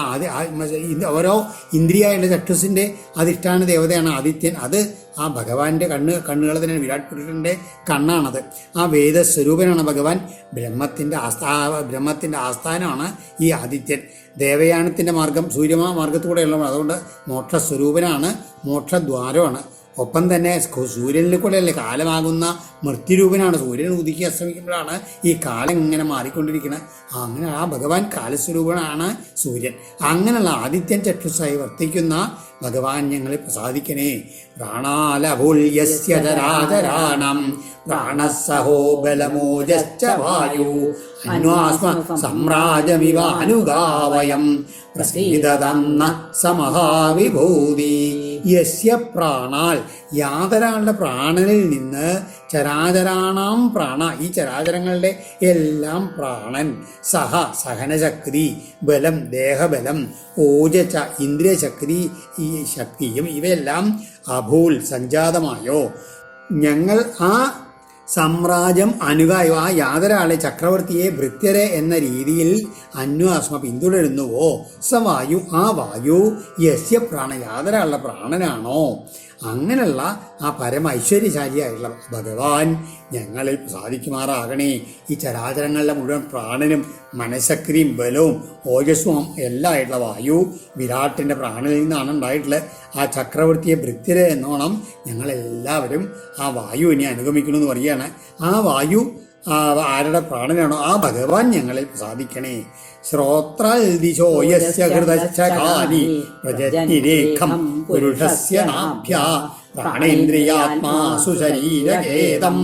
Speaker 1: ഓരോ ഇന്ദ്രിയായുള്ള ചക്ഷുസിൻ്റെ അധിഷ്ഠാന ദേവതയാണ് ആദിത്യൻ. അത് ആ ഭഗവാന്റെ കണ്ണുകൾ തന്നെയാണ്. വിരാട് പുരുഷന്റെ കണ്ണാണത്. ആ വേദസ്വരൂപനാണ് ഭഗവാൻ. ബ്രഹ്മത്തിൻ്റെ ആസ്ഥാനമാണ് ഈ ആദിത്യൻ. ദേവയാനത്തിൻ്റെ മാർഗം സൂര്യമാർഗത്തിലൂടെയുള്ള, അതുകൊണ്ട് മോക്ഷസ്വരൂപനാണ്, മോക്ഷദ്വാരമാണ്. ഒപ്പം തന്നെ സൂര്യനിൽ കൂടെയല്ലേ കാലമാകുന്ന മൃത്യുരൂപനാണ്. സൂര്യൻ ഉദിക്കി അസ്തമിക്കുമ്പോഴാണ് ഈ കാലം ഇങ്ങനെ മാറിക്കൊണ്ടിരിക്കുന്നത്. അങ്ങനെ ആ ഭഗവാൻ കാലസ്വരൂപനാണ് സൂര്യൻ. അങ്ങനെയുള്ള ആദിത്യൻ ചക്ഷുസായി വർത്തിക്കുന്ന ഭഗവാൻ ഞങ്ങളെ പ്രസാദിക്കണേ. പ്രാണാലഭുല്യസ്യ ചരാചരാണം പ്രാണസഹോ ബലമോജശ്ച വായു അന്വാസ്മ സമ്രാജമിവാനുഗാവയം പ്രസീദതന്ന സമഹാവിഭൂതി. യസ്യ പ്രാണാൽ യാതൊരാളുടെ പ്രാണനിൽ നിന്ന് ചരാചരാണാം പ്രാണ ഈ ചരാചരങ്ങളുടെ എല്ലാം പ്രാണൻ സഹനശക്തി ബലം ദേഹബലം ഓജച്ച ഇന്ദ്രിയശക്തി ഈ ശക്തിയും ഇവയെല്ലാം അഭൂൽ സഞ്ജാതമായോ ഞങ്ങൾ ആ സാമ്രാജ്യം അനുഗായോ ആ യാതൊരാളെ ചക്രവർത്തിയെ ഭൃത്യരെ എന്ന രീതിയിൽ അന്വാസ്മ പിന്തുടരുന്നുവോ സ വായു ആ വായു യസ്യ പ്രാണ യാതൊരാളുടെ പ്രാണനാണോ അങ്ങനെയുള്ള ആ പരമ ഐശ്വര്യശാലിയായിട്ടുള്ള ഭഗവാൻ ഞങ്ങളിൽ സാധിക്കുമാറാകണേ. ഈ ചരാചരങ്ങളുടെ മുഴുവൻ പ്രാണനും മനഃശക്തിയും ബലവും ഓജസ്സും എല്ലാം ആയിട്ടുള്ള വായു വിരാട്ടിൻ്റെ പ്രാണനിൽ നിന്നാണ് ഉണ്ടായിട്ടുള്ളത്. ആ ചക്രവർത്തിയെ ഭൃത്യരെ എന്നോണം ഞങ്ങളെല്ലാവരും ആ വായുവിനെ അനുഗമിക്കണമെന്ന് പറയുകയാണ്. ആ വായു ആരുടെ പ്രാണനാണോ ആ ഭഗവാൻ ഞങ്ങളിൽ സാധിക്കണേ. ശ്രോത്രദിശോയസ്യ ഹൃദശ്ചകാനി പ്രജനിരേഖം പുരുഷസ്യ നാഭ്യാ പ്രാണേന്ദ്രിയാത്മാസു ശരീരഗേദം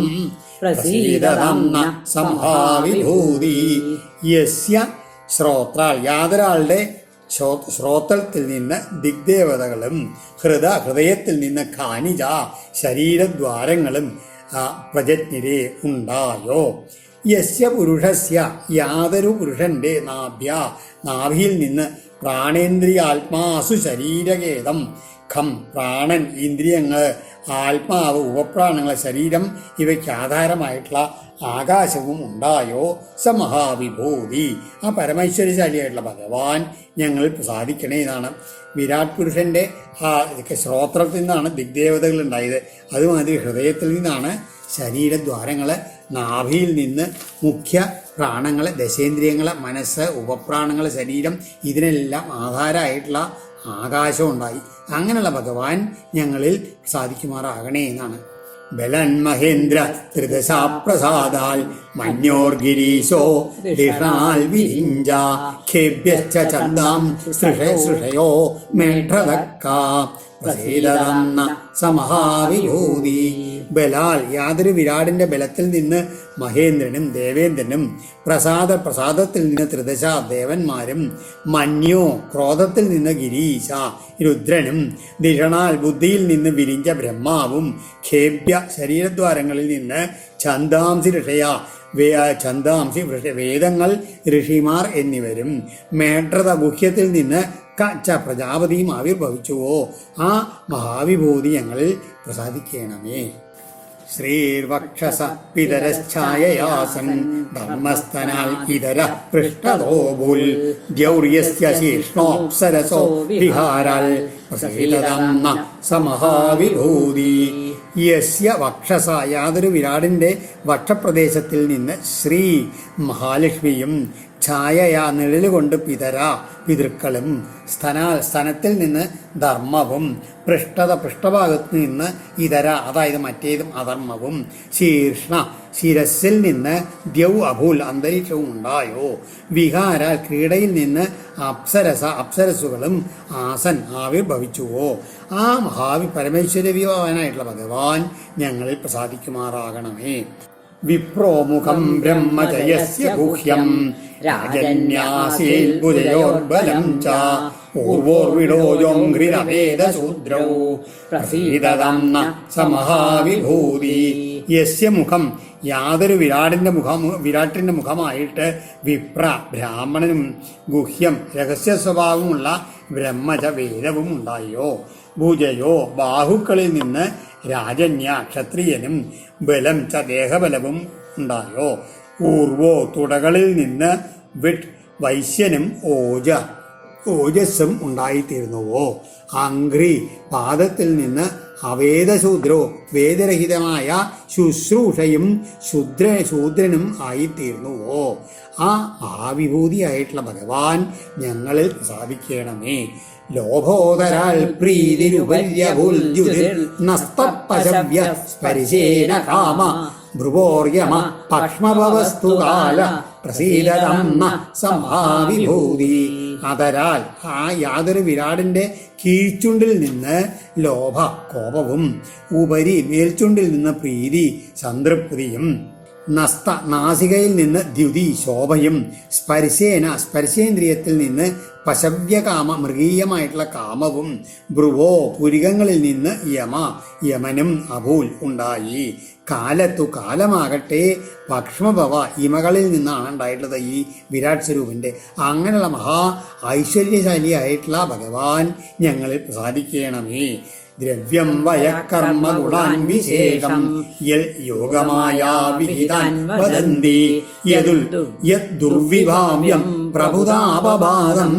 Speaker 1: പ്രസീദതന്ന സംഹാവിഭൂതി. യസ്യ ശ്രോത്രാൽ യാതൊരാളുടെ ശ്രോത്രത്തിൽ നിന്ന് ദിഗ്ദേവതകളും ഹൃദയത്തിൽ നിന്ന് ഖാനിജ ശരീരദ്വാരങ്ങളും പ്രജജ്ഞരെ ഉണ്ടായോ. യസ്യ പുരുഷസ്യ യാതൊരു പുരുഷന്റെ നാഭിയിൽ നിന്ന് പ്രാണേന്ദ്രിയാത്മാസു ശരീരഗേദം ഖം പ്രാണൻ ഇന്ദ്രിയങ്ങൾ ആത്മാവ് ഉപപ്രാണങ്ങൾ ശരീരം ഇവയ്ക്ക് ആധാരമായിട്ടുള്ള ആകാശവും ഉണ്ടായോ സ മഹാവിഭൂതി ആ പരമൈശ്വര്യശാലിയായിട്ടുള്ള ഭഗവാൻ ഞങ്ങൾ പ്രസാദിക്കണേ എന്നാണ്. വിരാട് പുരുഷന്റെ ശ്രോത്രത്തിൽ നിന്നാണ് ദിഗ്ദേവതകൾ ഉണ്ടായത്. അതുമാതിരി ഹൃദയത്തിൽ നിന്നാണ് ശരീരദ്വാരങ്ങൾ, നാഭിയിൽ നിന്ന് മുഖ്യ പ്രാണങ്ങൾ, ദശേന്ദ്രിയങ്ങൾ, മനസ്സ്, ഉപപ്രാണങ്ങൾ, ശരീരം ഇതിനെല്ലാം ആധാരമായിട്ടുള്ള ആകാശം ഉണ്ടായി. അങ്ങനെയുള്ള ഭഗവാൻ ഞങ്ങളിൽ സാധിക്കുമാറാകണേ എന്നാണ്. ബലൻ മഹേന്ദ്ര ത്രിദശാപ്രസാദാൽ മഞ്ഞോർഗിരീശോ ദിഷാൽ വിരിഞ്ച ഖേഭ്യശ്ച ചന്ദാം സൃഷയോ മേഢതക്ക പ്രസീദതന്ന സമഹാവിഭൂതി. ബലാൽ യാതൊരു വിരാടിന്റെ ബലത്തിൽ നിന്ന് മഹേന്ദ്രനും ദേവേന്ദ്രനും പ്രസാദത്തിൽ നിന്ന് ത്രിദശ ദേവന്മാരും മന്യോ ക്രോധത്തിൽ നിന്ന് ഗിരീശ രുദ്രനും ദിഷണാൽ ബുദ്ധിയിൽ നിന്ന് വിരിഞ്ച ബ്രഹ്മാവും ഖേഭ്യ ശരീരദ്വാരങ്ങളിൽ നിന്ന് ഛന്ദാംസി വേദങ്ങൾ ഋഷിമാർ എന്നിവരും മേഢ്രത ഗുഹ്യത്തിൽ നിന്ന് പ്രജാപതിയും ആവിർഭവിച്ചുവോ ആ മഹാവിഭൂതി ഞങ്ങളിൽ പ്രസാദിക്കണമേ. ശ്രീർവക്ഷസ പിതരശ്ചായയാസൻ ധർമ്മസ്ഥനാൽ ഇതര പൃഷ്ഠതോഭുൽ ദ്യൗര്യസ്യ ശീർഷ്ണോപ്സരസോ വിഹാരാൽ പ്രസീദതന്ന സമഹാവിഭൂതി. യസ്യ വക്ഷസ യാതൊരു വിരാടിന്റെ വക്ഷപ്രദേശത്തിൽ നിന്ന് ശ്രീ മഹാലക്ഷ്മിയും ഛായയാ നിഴലുകൊണ്ട് പിതൃക്കളും സ്തനത്തിൽ നിന്ന് ധർമ്മവും പൃഷ്ഠഭാഗത്ത് നിന്ന് ഇതര അതായത് മറ്റേതും അധർമ്മവും ശീർഷ്ണ ശിരസിൽ നിന്ന് ദ്യൗ അഭൂൽ അന്തരീക്ഷവും ഉണ്ടായോ. വിഹാര ക്രീഡയിൽ നിന്ന് അപ്സരസുകളും ആസൻ ആവിർഭവിച്ചുവോ ആ പരമേശ്വരവിഭവനായിട്ടുള്ള ഭഗവാൻ ഞങ്ങളിൽ പ്രസാദിക്കുമാറാകണമേ. വിപ്രോമുഖം ബ്രഹ്മജയസ്യ ഗുഹ്യം രാജന്യാസേൽബുജയോർബലം ച പൂർവോർവിടോജോംഘ്രിരവേദശൂദ്രൗ പ്രസീദതന്ന സമഹാവിഭൂതി. യസ്യ മുഖം യാതൊരു വിരാട്ടിൻ്റെ മുഖമായിട്ട് വിപ്ര ബ്രാഹ്മണനും ഗുഹ്യം രഹസ്യ സ്വഭാവമുള്ള ബ്രഹ്മച വേദവും ഉണ്ടായോ. ഭുജയോ ബാഹുക്കളിൽ നിന്ന് രാജന്യ ക്ഷത്രിയനും ബലം ച ദേഹബലവും ഉണ്ടായോ. ഊർവോ തുടകളിൽ നിന്ന് വിട്ട് വൈശ്യനും ഓജസ്സും ഉണ്ടായിത്തീർന്നുവോ. അംഘ്രി പാദത്തിൽ നിന്ന് അവേദശൂദ്രോ വേദരഹിതമായ ശുശ്രൂഷയും ശൂദ്രനും ആയിത്തീർന്നുവോ. ആ മഹാവിഭൂതിയായിട്ടുള്ള ഭഗവാൻ ഞങ്ങളിൽ സാധിക്കണമേ. ലോഭോദരാൽ പ്രീതിരുപര്യഭുൽദ്യുതിർ നസ്തപശവ്യ സ്പരിശേന കാമ ഭ്രുവോർയമ പക്ഷമവസ്തുകാല പ്രസീദതമ്മ സമാവിഭൂതി. അതരാൽ ആ യാതൊരു വിരാടിന്റെ കീഴ്ച്ചുണ്ടിൽ നിന്ന് ലോഭ കോപവും ഉപരി മേൽച്ചുണ്ടിൽ നിന്ന് പ്രീതി സംതൃപ്തിയും നസ്ത നാസികയിൽ നിന്ന് ദ്യുതി ശോഭയും സ്പർശേന്ദ്രിയത്തിൽ നിന്ന് പശവ്യകാമ മൃഗീയമായിട്ടുള്ള കാമവും ഭ്രുവോ പുരികങ്ങളിൽ നിന്ന് യമനും അഭൂൽ ഉണ്ടായി. കാലമാകട്ടെ പക്ഷമഭവ ഇമകളിൽ നിന്നാണ് ഉണ്ടായിട്ടുള്ളത് ഈ വിരാട് സ്വരൂപിന്റെ. അങ്ങനെയുള്ള മഹാ ഐശ്വര്യശാലിയായിട്ടുള്ള ഭഗവാൻ ഞങ്ങളിൽ പ്രസാദിക്കണമേ. ദ്രവ്യം വയകർമ്മ ഗുണാൻ വിശേഷം യൽ യോഗമായാ വിഹിതാൻ വദന്തി യദ്ദുർവിഭാവ്യം പ്രഭുതാപബാധം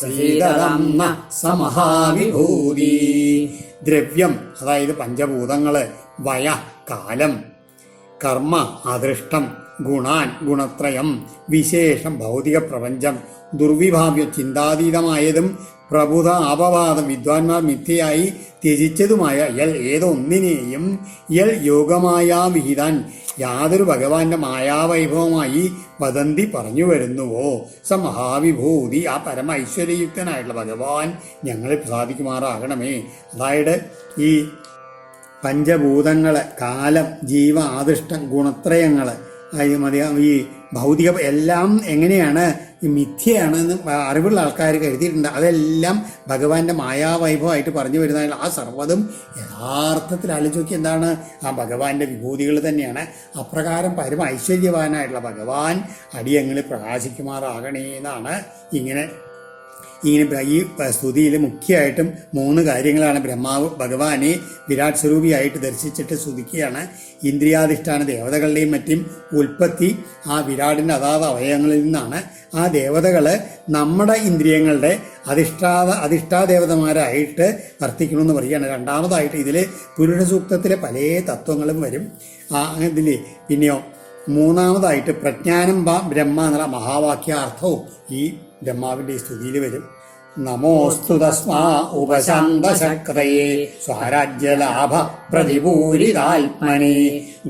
Speaker 1: സീതതംന സമഹാവിഭൂതി. ദ്രവ്യം അതായത് പഞ്ചഭൂതങ്ങള്, വയ കാലം, കർമ്മ അദൃഷ്ടം, ഗുണാൻ ഗുണത്രയം, വിശേഷം ഭൗതിക പ്രപഞ്ചം, ദുർവിഭാവ്യം ചിന്താതീതമായതും പ്രഭുത അപവാദം വിദ്വാൻമാർ മിഥ്യയായി ത്യജിച്ചതുമായ ഏതൊന്നിനെയും യോഗമായാ വിഹിതാൻ യാതൊരു ഭഗവാന്റെ മായാവൈഭവമായി വദന്തി പറഞ്ഞു വരുന്നുവോ. സ മഹാവിഭൂതി ആ പരമ ഐശ്വര്യയുക്തനായിട്ടുള്ള ഭഗവാൻ ഞങ്ങളെ പ്രസാദിക്കുമാറാകണമേ. അതായത് ഈ പഞ്ചഭൂതങ്ങള്, കാലം, ജീവ ആദിഷ്ടം, ഗുണത്രയങ്ങള്, ഈ ഭൗതിക എല്ലാം എങ്ങനെയാണ് ഈ മിഥ്യയാണെന്ന് അറിവുള്ള ആൾക്കാർ കരുതിയിട്ടുണ്ട്. അതെല്ലാം ഭഗവാന്റെ മായാവൈഭവമായിട്ട് പറഞ്ഞു വരുന്ന ആ സർവ്വതും യഥാർത്ഥത്തിൽ ആലോചിച്ച് നോക്കി എന്താണ് ആ ഭഗവാന്റെ വിഭൂതികൾ തന്നെയാണ്. അപ്രകാരം പരമ ഐശ്വര്യവാനായിട്ടുള്ള ഭഗവാൻ അടിയങ്ങളിൽ പ്രകാശിക്കുമാറാകണേ എന്നാണ് ഇങ്ങനെ ഈ സ്തുതിയിൽ മുഖ്യമായിട്ടും 3 കാര്യങ്ങളാണ് ബ്രഹ്മാവ് ഭഗവാനെ വിരാട് സ്വരൂപിയായിട്ട് ദർശിച്ചിട്ട് സ്തുതിക്കുകയാണ്. ഇന്ദ്രിയാധിഷ്ഠാന ദേവതകളുടെയും മറ്റും ഉൽപ്പത്തി ആ വിരാടിൻ്റെ അതാത് അവയവങ്ങളിൽ നിന്നാണ്. ആ ദേവതകള് നമ്മുടെ ഇന്ദ്രിയങ്ങളുടെ അധിഷ്ഠാദേവതമാരായിട്ട് വർത്തിക്കണമെന്ന് പറയുകയാണ്. രണ്ടാമതായിട്ട് ഇതിൽ പുരുഷ സൂക്തത്തിലെ പല തത്വങ്ങളും വരും ഇതിൽ. പിന്നെയോ മൂന്നാമതായിട്ട് പ്രജ്ഞാനം ബ്രഹ്മ എന്നുള്ള മഹാവാക്യാർത്ഥവും ഈ ബ്രഹ്മാവിന്റെ ഈ സ്തുതിയിൽ വരും. നമോസ്തു തസ്മാ ഉപശാന്തശക്തയേ സ്വരാജ്യലാഭ പ്രതിപൂരിതാത്മനെ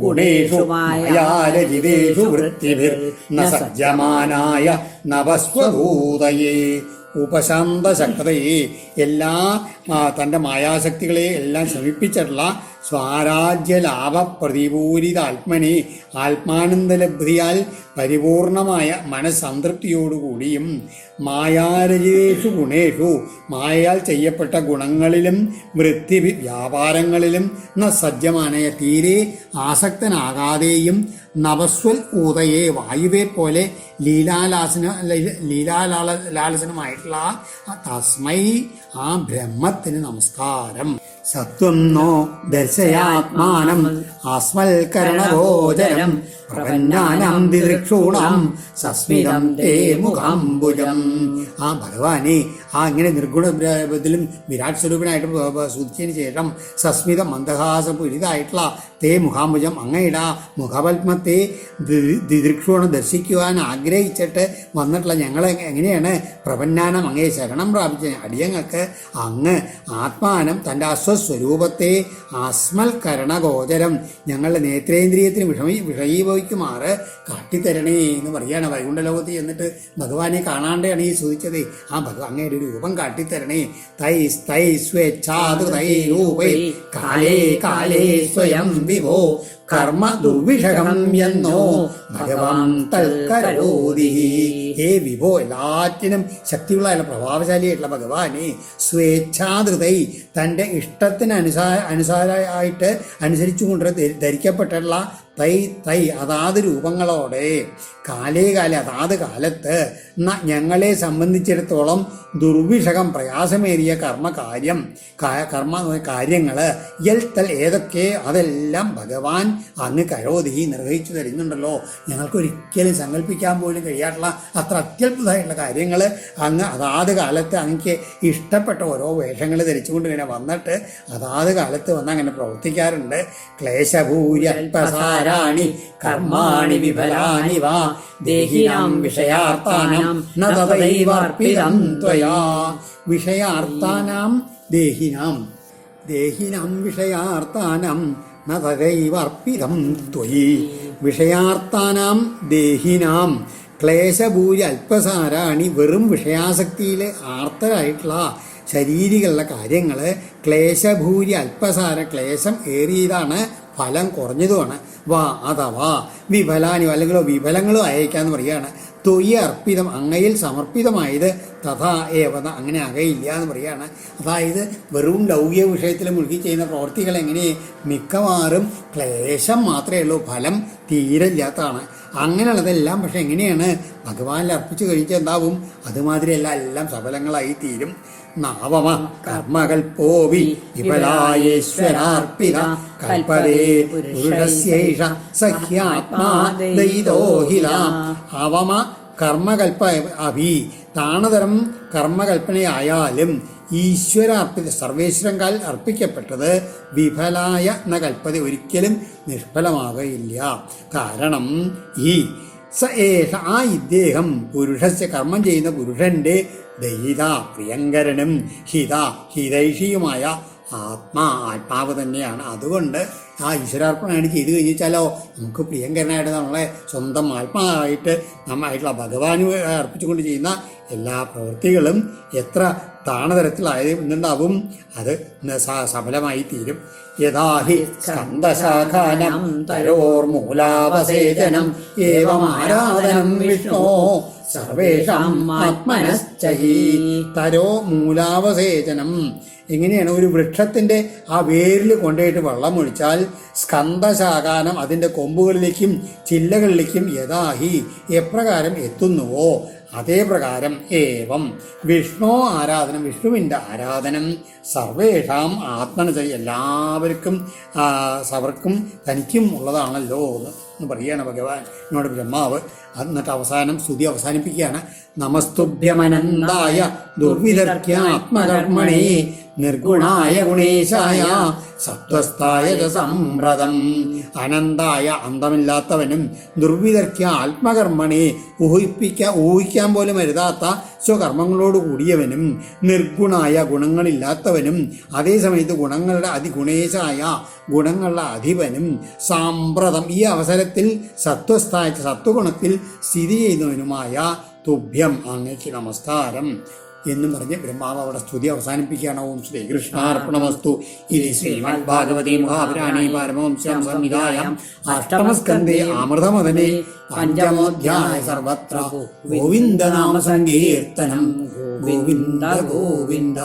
Speaker 1: ഗുണേഷു മായാരജിതേഷു വൃത്തിഭിർ ന സജ്ജമാനായ നവസ്വഭൂതയേ. ഉപശാന്തശക്തയെ എല്ലാ തൻ്റെ മായാശക്തികളെ എല്ലാം ശമിപ്പിച്ചിട്ടുള്ള സ്വാരാജ്യലാഭ പ്രതിപൂരിതാത്മനെ ആത്മാനന്ദലബ്ധിയാൽ പരിപൂർണമായ മനസ്സംതൃപ്തിയോടുകൂടിയും മായാരജിതേഷു ഗുണേഷു മായയാൽ ചെയ്യപ്പെട്ട ഗുണങ്ങളിലും വൃത്തി വ്യാപാരങ്ങളിലും ന സജ്ജമാനയ തീരെ ആസക്തനാകാതെയും നവസ്വൽ ഊതയെ വായുവെ പോലെ ലീലാലാലസനമായിട്ടുള്ള തസ്മൈ ആ ബ്രഹ്മത്തിന് നമസ്കാരം. സത്വം നോ ദർശയാത്മാനം ആസ്മൽകരണഗോചരം പ്രപന്നാനാം ദിദൃക്ഷൂണാം സസ്മിതം തേ മുഖാംബുജം. ആ ഭഗവാനെ ആ ഇങ്ങനെ നിർഗുണത്തിലും വിരാട് സ്വരൂപനായിട്ട് സ്തുതിച്ചതിന് ശേഷം സസ്മിതം മന്ദഹാസപൂരിതായിട്ടുള്ള തേ മുഖാംബുജം അങ്ങയുടെ മുഖപത്മത്തെ ദിദൃക്ഷൂണം ദർശിക്കുവാൻ ആഗ്രഹിച്ചിട്ട് വന്നിട്ടുള്ള ഞങ്ങളെ എങ്ങനെയാണ് പ്രപന്നാനം അങ്ങേ ശരണം പ്രാപിച്ച അടിയങ്ങൾക്ക് അങ്ങ് ആത്മാനം തൻ്റെ അസ്വസ്വരൂപത്തെ ആസ്മൽകരണഗോചരം ഞങ്ങളുടെ നേത്രേന്ദ്രിയത്തിന് വിഷയീഭവിക്കുമാറ് കാട്ടിത്തരണേ എന്ന് പറയുകയാണ്. വൈകുണ്ഠലോകത്തിൽ ചെന്നിട്ട് ഭഗവാനെ കാണാണ്ടാണ് ഈ സ്തുതിച്ചത്. ആ അങ്ങയുടെ ഒരു രൂപം കാട്ടിത്തരണേ. തൈ സ്വേച്ഛാതൃതൈ രൂപേ കാലേ കാലേ സ്വയം വിഭോ കർമ്മ ദുർവിഷകം എന്നോ ഭഗവാൻ തൽക്കരോതി. ഹേ വിഭോ, എല്ലാറ്റിനും ശക്തിയുള്ള പ്രഭാവശാലിയായിട്ടുള്ള ഭഗവാനെ സ്വേച്ഛാധൃതൈ തൻ്റെ ഇഷ്ടത്തിന് അനുസാരമായിട്ട് അനുസരിച്ചുകൊണ്ട് ധരിക്കപ്പെട്ടുള്ള തൈ അതാത് രൂപങ്ങളോടെ കാലേ അതാത് കാലത്ത് ഞങ്ങളെ സംബന്ധിച്ചിടത്തോളം ദുർവിഷകം പ്രയാസമേറിയ കാര്യങ്ങൾ ഏതൊക്കെ അതെല്ലാം ഭഗവാൻ അങ്ങ് കരോതി നിർവഹിച്ചു തരുന്നുണ്ടല്ലോ. ഞങ്ങൾക്കൊരിക്കലും സങ്കല്പിക്കാൻ പോലും കഴിയാട്ടുള്ള അത്ര അത്യത്ഭുതമായിട്ടുള്ള കാര്യങ്ങൾ അങ്ങ് അതാത് കാലത്ത് അങ്ങക്ക് ഇഷ്ടപ്പെട്ട ഓരോ വേഷങ്ങൾ ധരിച്ചുകൊണ്ട് ഇങ്ങനെ വന്നിട്ട് അതാത് കാലത്ത് വന്ന് അങ്ങനെ പ്രവർത്തിക്കാറുണ്ട്. ക്ലേശഭൂര്യൽപസാരാണി കർമാണി വിഫലാനി വാ ദേഹിനാം വിഷയാർത്ഥാനാം ന തദൈവാർപ്പിതം ത്വയാ. വിഷയാർത്ഥാനാം ദേഹിനാം വിഷയാർത്ഥാനാം ന തദൈവാർപ്പിതം ത്വയി. വിഷയാർത്ഥാനാം ദേഹിനാം ക്ലേശഭൂരി അല്പസാരാണി, വെറും വിഷയാസക്തിയിൽ ആർത്തരായിട്ടുള്ള ശരീരികളുടെ കാര്യങ്ങൾ ക്ലേശഭൂരി അല്പസാര, ക്ലേശം ഏറിയതാണ്, ഫലം കുറഞ്ഞതുമാണ്. അഥവാ വിഫലാനി, അല്ലെങ്കിൽ വിഫലങ്ങളും അയക്കാന്ന് പറയുകയാണ്. തൊയ്യ അർപ്പിതം, അങ്ങയിൽ സമർപ്പിതമായത് തഥാ ഏവത, അങ്ങനെ അകയില്ല എന്ന് പറയുകയാണ്. അതായത് വെറും ലൗകിക വിഷയത്തിൽ മുഴുകി ചെയ്യുന്ന പ്രവൃത്തികൾ എങ്ങനെ മിക്കവാറും ക്ലേശം മാത്രമേ ഉള്ളൂ, ഫലം തീരെ ഇല്ലാത്തതാണ്. അങ്ങനെയുള്ളതെല്ലാം പക്ഷെ എങ്ങനെയാണ് ഭഗവാനിൽ അർപ്പിച്ചു കഴിച്ചാൽ എന്താവും? അതുമാതിരിയല്ല, എല്ലാം സഫലങ്ങളായി തീരും. നാവമ കർമ്മകൽപ്പോവി വിഫലായേശ്വരാർപ്പിത കൽപ്പരേ പുരുഷസ്യൈഷ സഖ്യാത്മാ ദയിതോഹില. അവമ കർമ്മകൽപ്പ അഭി, താണതരം കർമ്മകൽപ്പനയായാലും ഈശ്വരാർപ്പിത, സർവേശ്വരങ്കാൽ അർപ്പിക്കപ്പെട്ടത് വിഫലായ എന്ന കൽപ്പത ഒരിക്കലും നിഷ്ഫലമാകയില്ല. കാരണം ആ ഇദ്ദേഹം പുരുഷസ്യ, കർമ്മം ചെയ്യുന്ന പുരുഷന്റെ ദയിത, പ്രിയങ്കരനും ഹിതൈഷിയുമായ ആത്മാവ് തന്നെയാണ്. അതുകൊണ്ട് ആ ഈശ്വരാർപ്പണമാണ് ചെയ്തു കഴിഞ്ഞാലോ നമുക്ക് പ്രിയങ്കരനായിട്ട് നമ്മളെ സ്വന്തം ആത്മാവായിട്ട് നമ്മായിട്ടുള്ള ഭഗവാന് അർപ്പിച്ചുകൊണ്ട് ചെയ്യുന്ന എല്ലാ പ്രവൃത്തികളും എത്ര താണതരത്തിലായത് എന്നുണ്ടാവും, അത് സഫലമായി തീരും. യഥാഹി സ്കന്ദശാഖാനം തരോർമൂലാവസേചനം ഏവമാരാധനം വിഷ്ണോ സർവേഷാം ആത്മനശ്ചഹി. തരോ മൂലാവസേചനം, എങ്ങനെയാണ് ഒരു വൃക്ഷത്തിൻ്റെ ആ വേരിൽ കൊണ്ടുപോയിട്ട് വെള്ളം ഒഴിച്ചാൽ സ്കന്ദശാഖാനം അതിൻ്റെ കൊമ്പുകളിലേക്കും ചില്ലകളിലേക്കും യഥാഹി എപ്രകാരം എത്തുന്നുവോ അതേ പ്രകാരം ഏവം വിഷ്ണു ആരാധനം, വിഷ്ണുവിൻ്റെ ആരാധനം സർവേഷാം ആത്മനച, എല്ലാവർക്കും സവർക്കും തനിക്കും ഉള്ളതാണല്ലോ എന്ന് പറയുകയാണ് ഭഗവാൻ എന്നോട് ബ്രഹ്മാവ്. എന്നിട്ട് അവസാനം സ്തുതി അവസാനിപ്പിക്കുകയാണ്. നമസ്തുഭ്യമനന്തായ ദുർവിതർക്യാത്മകർമ്മണേ നിർഗുണായ ഗുണേശായ സത്വസ്ഥായ സംഭ്രതം. അനന്തായ, അന്തമില്ലാത്തവനും, ദുർവിതർക്യ ആത്മകർമ്മണേ, ഊഹിക്കാൻ പോലും അരുതാത്ത സ്വകർമ്മങ്ങളോട് കൂടിയവനും, നിർഗുണായ, ഗുണങ്ങളില്ലാത്തവനും, അതേസമയത്ത് ഗുണങ്ങളുടെ ഗുണേശായ, ഗുണങ്ങളുടെ അധിപനും, സാമ്പ്രതം, ഈ അവസരത്തിൽ സത്വസ്ഥായ, സത്വഗുണത്തിൽ സ്ഥിതി ചെയ്യുന്നവനുമായ തുഭ്യം, അങ്ങയ്ക്ക് നമസ്കാരം എന്നും പറഞ്ഞ് ബ്രഹ്മാവ് അവിടെ സ്തുതി അവസാനിപ്പിക്കുകയാണ്. ഓം ശ്രീകൃഷ്ണാർപ്പണമസ്തു. ഇത് ശ്രീമദ് ഭാഗവതീ മഹാപുരാണേ പാരമഹംസ്യാം സംഹിതായാം അഷ്ടമസ്കന്ധേ അമൃതമദനേ പഞ്ചമോധ്യായ സർവത്ര ഗോവിന്ദനാമ സങ്കീർത്തനം. ഗോവിന്ദ ഗോവിന്ദ.